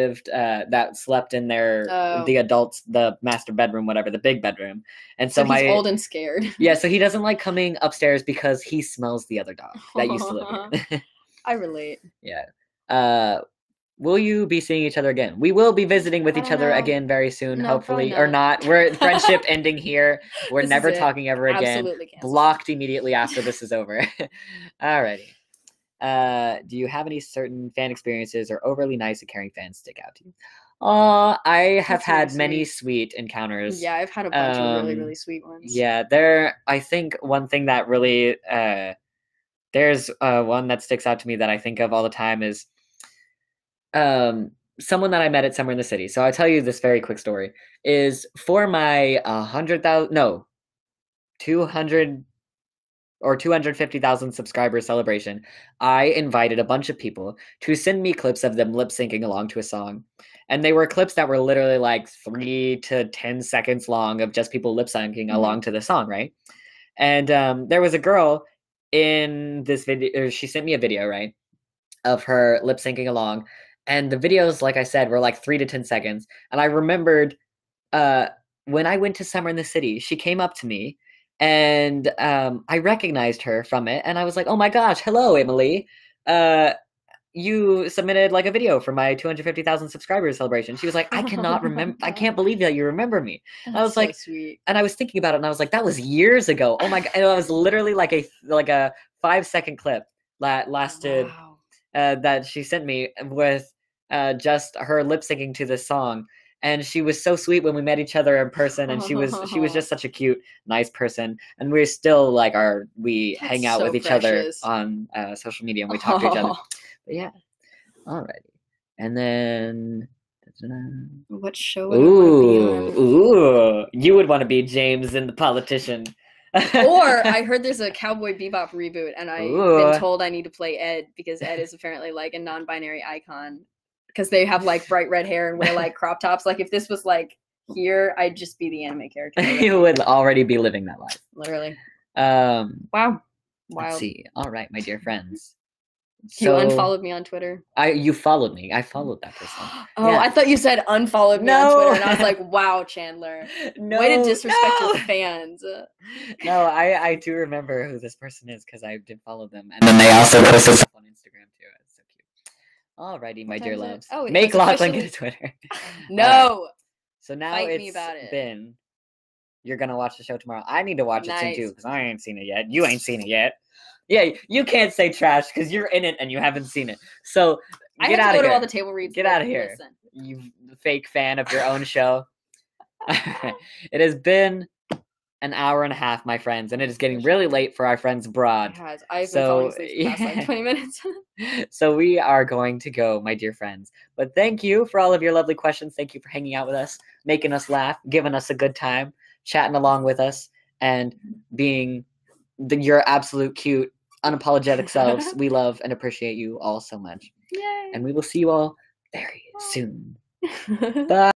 that slept in the master bedroom, whatever, the big bedroom. And so
he's old and scared.
Yeah, so he doesn't like coming upstairs because he smells the other dog that used to live here.
I relate.
Yeah. Will you be seeing each other again? We will be visiting with each other again very soon, hopefully. Or not. We're friendship ending here. We're never talking ever again.
Absolutely canceled.
Blocked immediately after this is over. Alrighty. Do you have any certain fan experiences or overly nice and caring fans stick out to you? I have had many sweet encounters.
Yeah, I've had a bunch of really, really sweet ones.
Yeah, I think one thing that really, there's one that sticks out to me that I think of all the time is someone that I met at Summer in the City. So I'll tell you this very quick story. Is for my 200 or 250,000 subscriber celebration, I invited a bunch of people to send me clips of them lip syncing along to a song. And they were clips that were literally like 3 to 10 seconds long of just people lip syncing along to the song, right? And there was a girl in this video, she sent me a video, right, of her lip syncing along. And the videos, like I said, were like 3 to 10 seconds. And I remembered when I went to Summer in the City, she came up to me. And I recognized her from it, and I was like, "Oh my gosh, hello, Emily! You submitted like a video for my 250,000 subscribers celebration." She was like, "I cannot remember. I can't believe that you remember me." I was like,
sweet.
And I was thinking about it, and I was like, "That was years ago." Oh my god! And it was literally like a 5-second clip that lasted that she sent me with just her lip syncing to this song. And she was so sweet when we met each other in person, and she was just such a cute, nice person. And we're still like hang out with each other on social media, and we talk to each other. But yeah, alrighty. And then
what show would I want to be on?
Ooh, you would want to be James in The Politician.
Or I heard there's a Cowboy Bebop reboot, and I've been told I need to play Ed because Ed is apparently like a non-binary icon. Because they have like bright red hair and wear like crop tops. Like if this was like here, I'd just be the anime character.
You would already be living that life.
Literally.
Wow.
Wild.
Let's see. All right, my dear friends.
You unfollowed me on Twitter.
You followed me. I followed that person.
Oh,
Yeah.
I thought you said unfollowed me on
No.
Twitter, and I was like, wow, Chandler.
No,
Way to disrespect
no.
your fans.
No, I do remember who this person is because I did follow them, and then they also posted stuff on Instagram too. It's so cute. Alrighty, my
What
dear
time is it?
loves.
Oh,
Make
it's
Lachlan
officially-
get a Twitter.
No.
So now
Fight
it's
me about it.
been. You're gonna watch the show tomorrow. I need to watch it too
Nice.
because I ain't seen it yet. You ain't seen it yet. Yeah, you can't say trash because you're in it and you haven't seen it. So
I
get
have
out
to
of
go
here.
to all the table reads.
Get
but
out of here.
Listen.
You fake fan of your own show. It has been an hour and a half, my friends, and it is getting really late for our friends abroad.
It has. I've been
So,
falling asleep the past
yeah.
like 20 minutes.
So we are going to go, my dear friends. But thank you for all of your lovely questions. Thank you for hanging out with us, making us laugh, giving us a good time, chatting along with us, and being your absolute cute, unapologetic selves. We love and appreciate you all so much.
Yay.
And we will see you all very soon. Bye.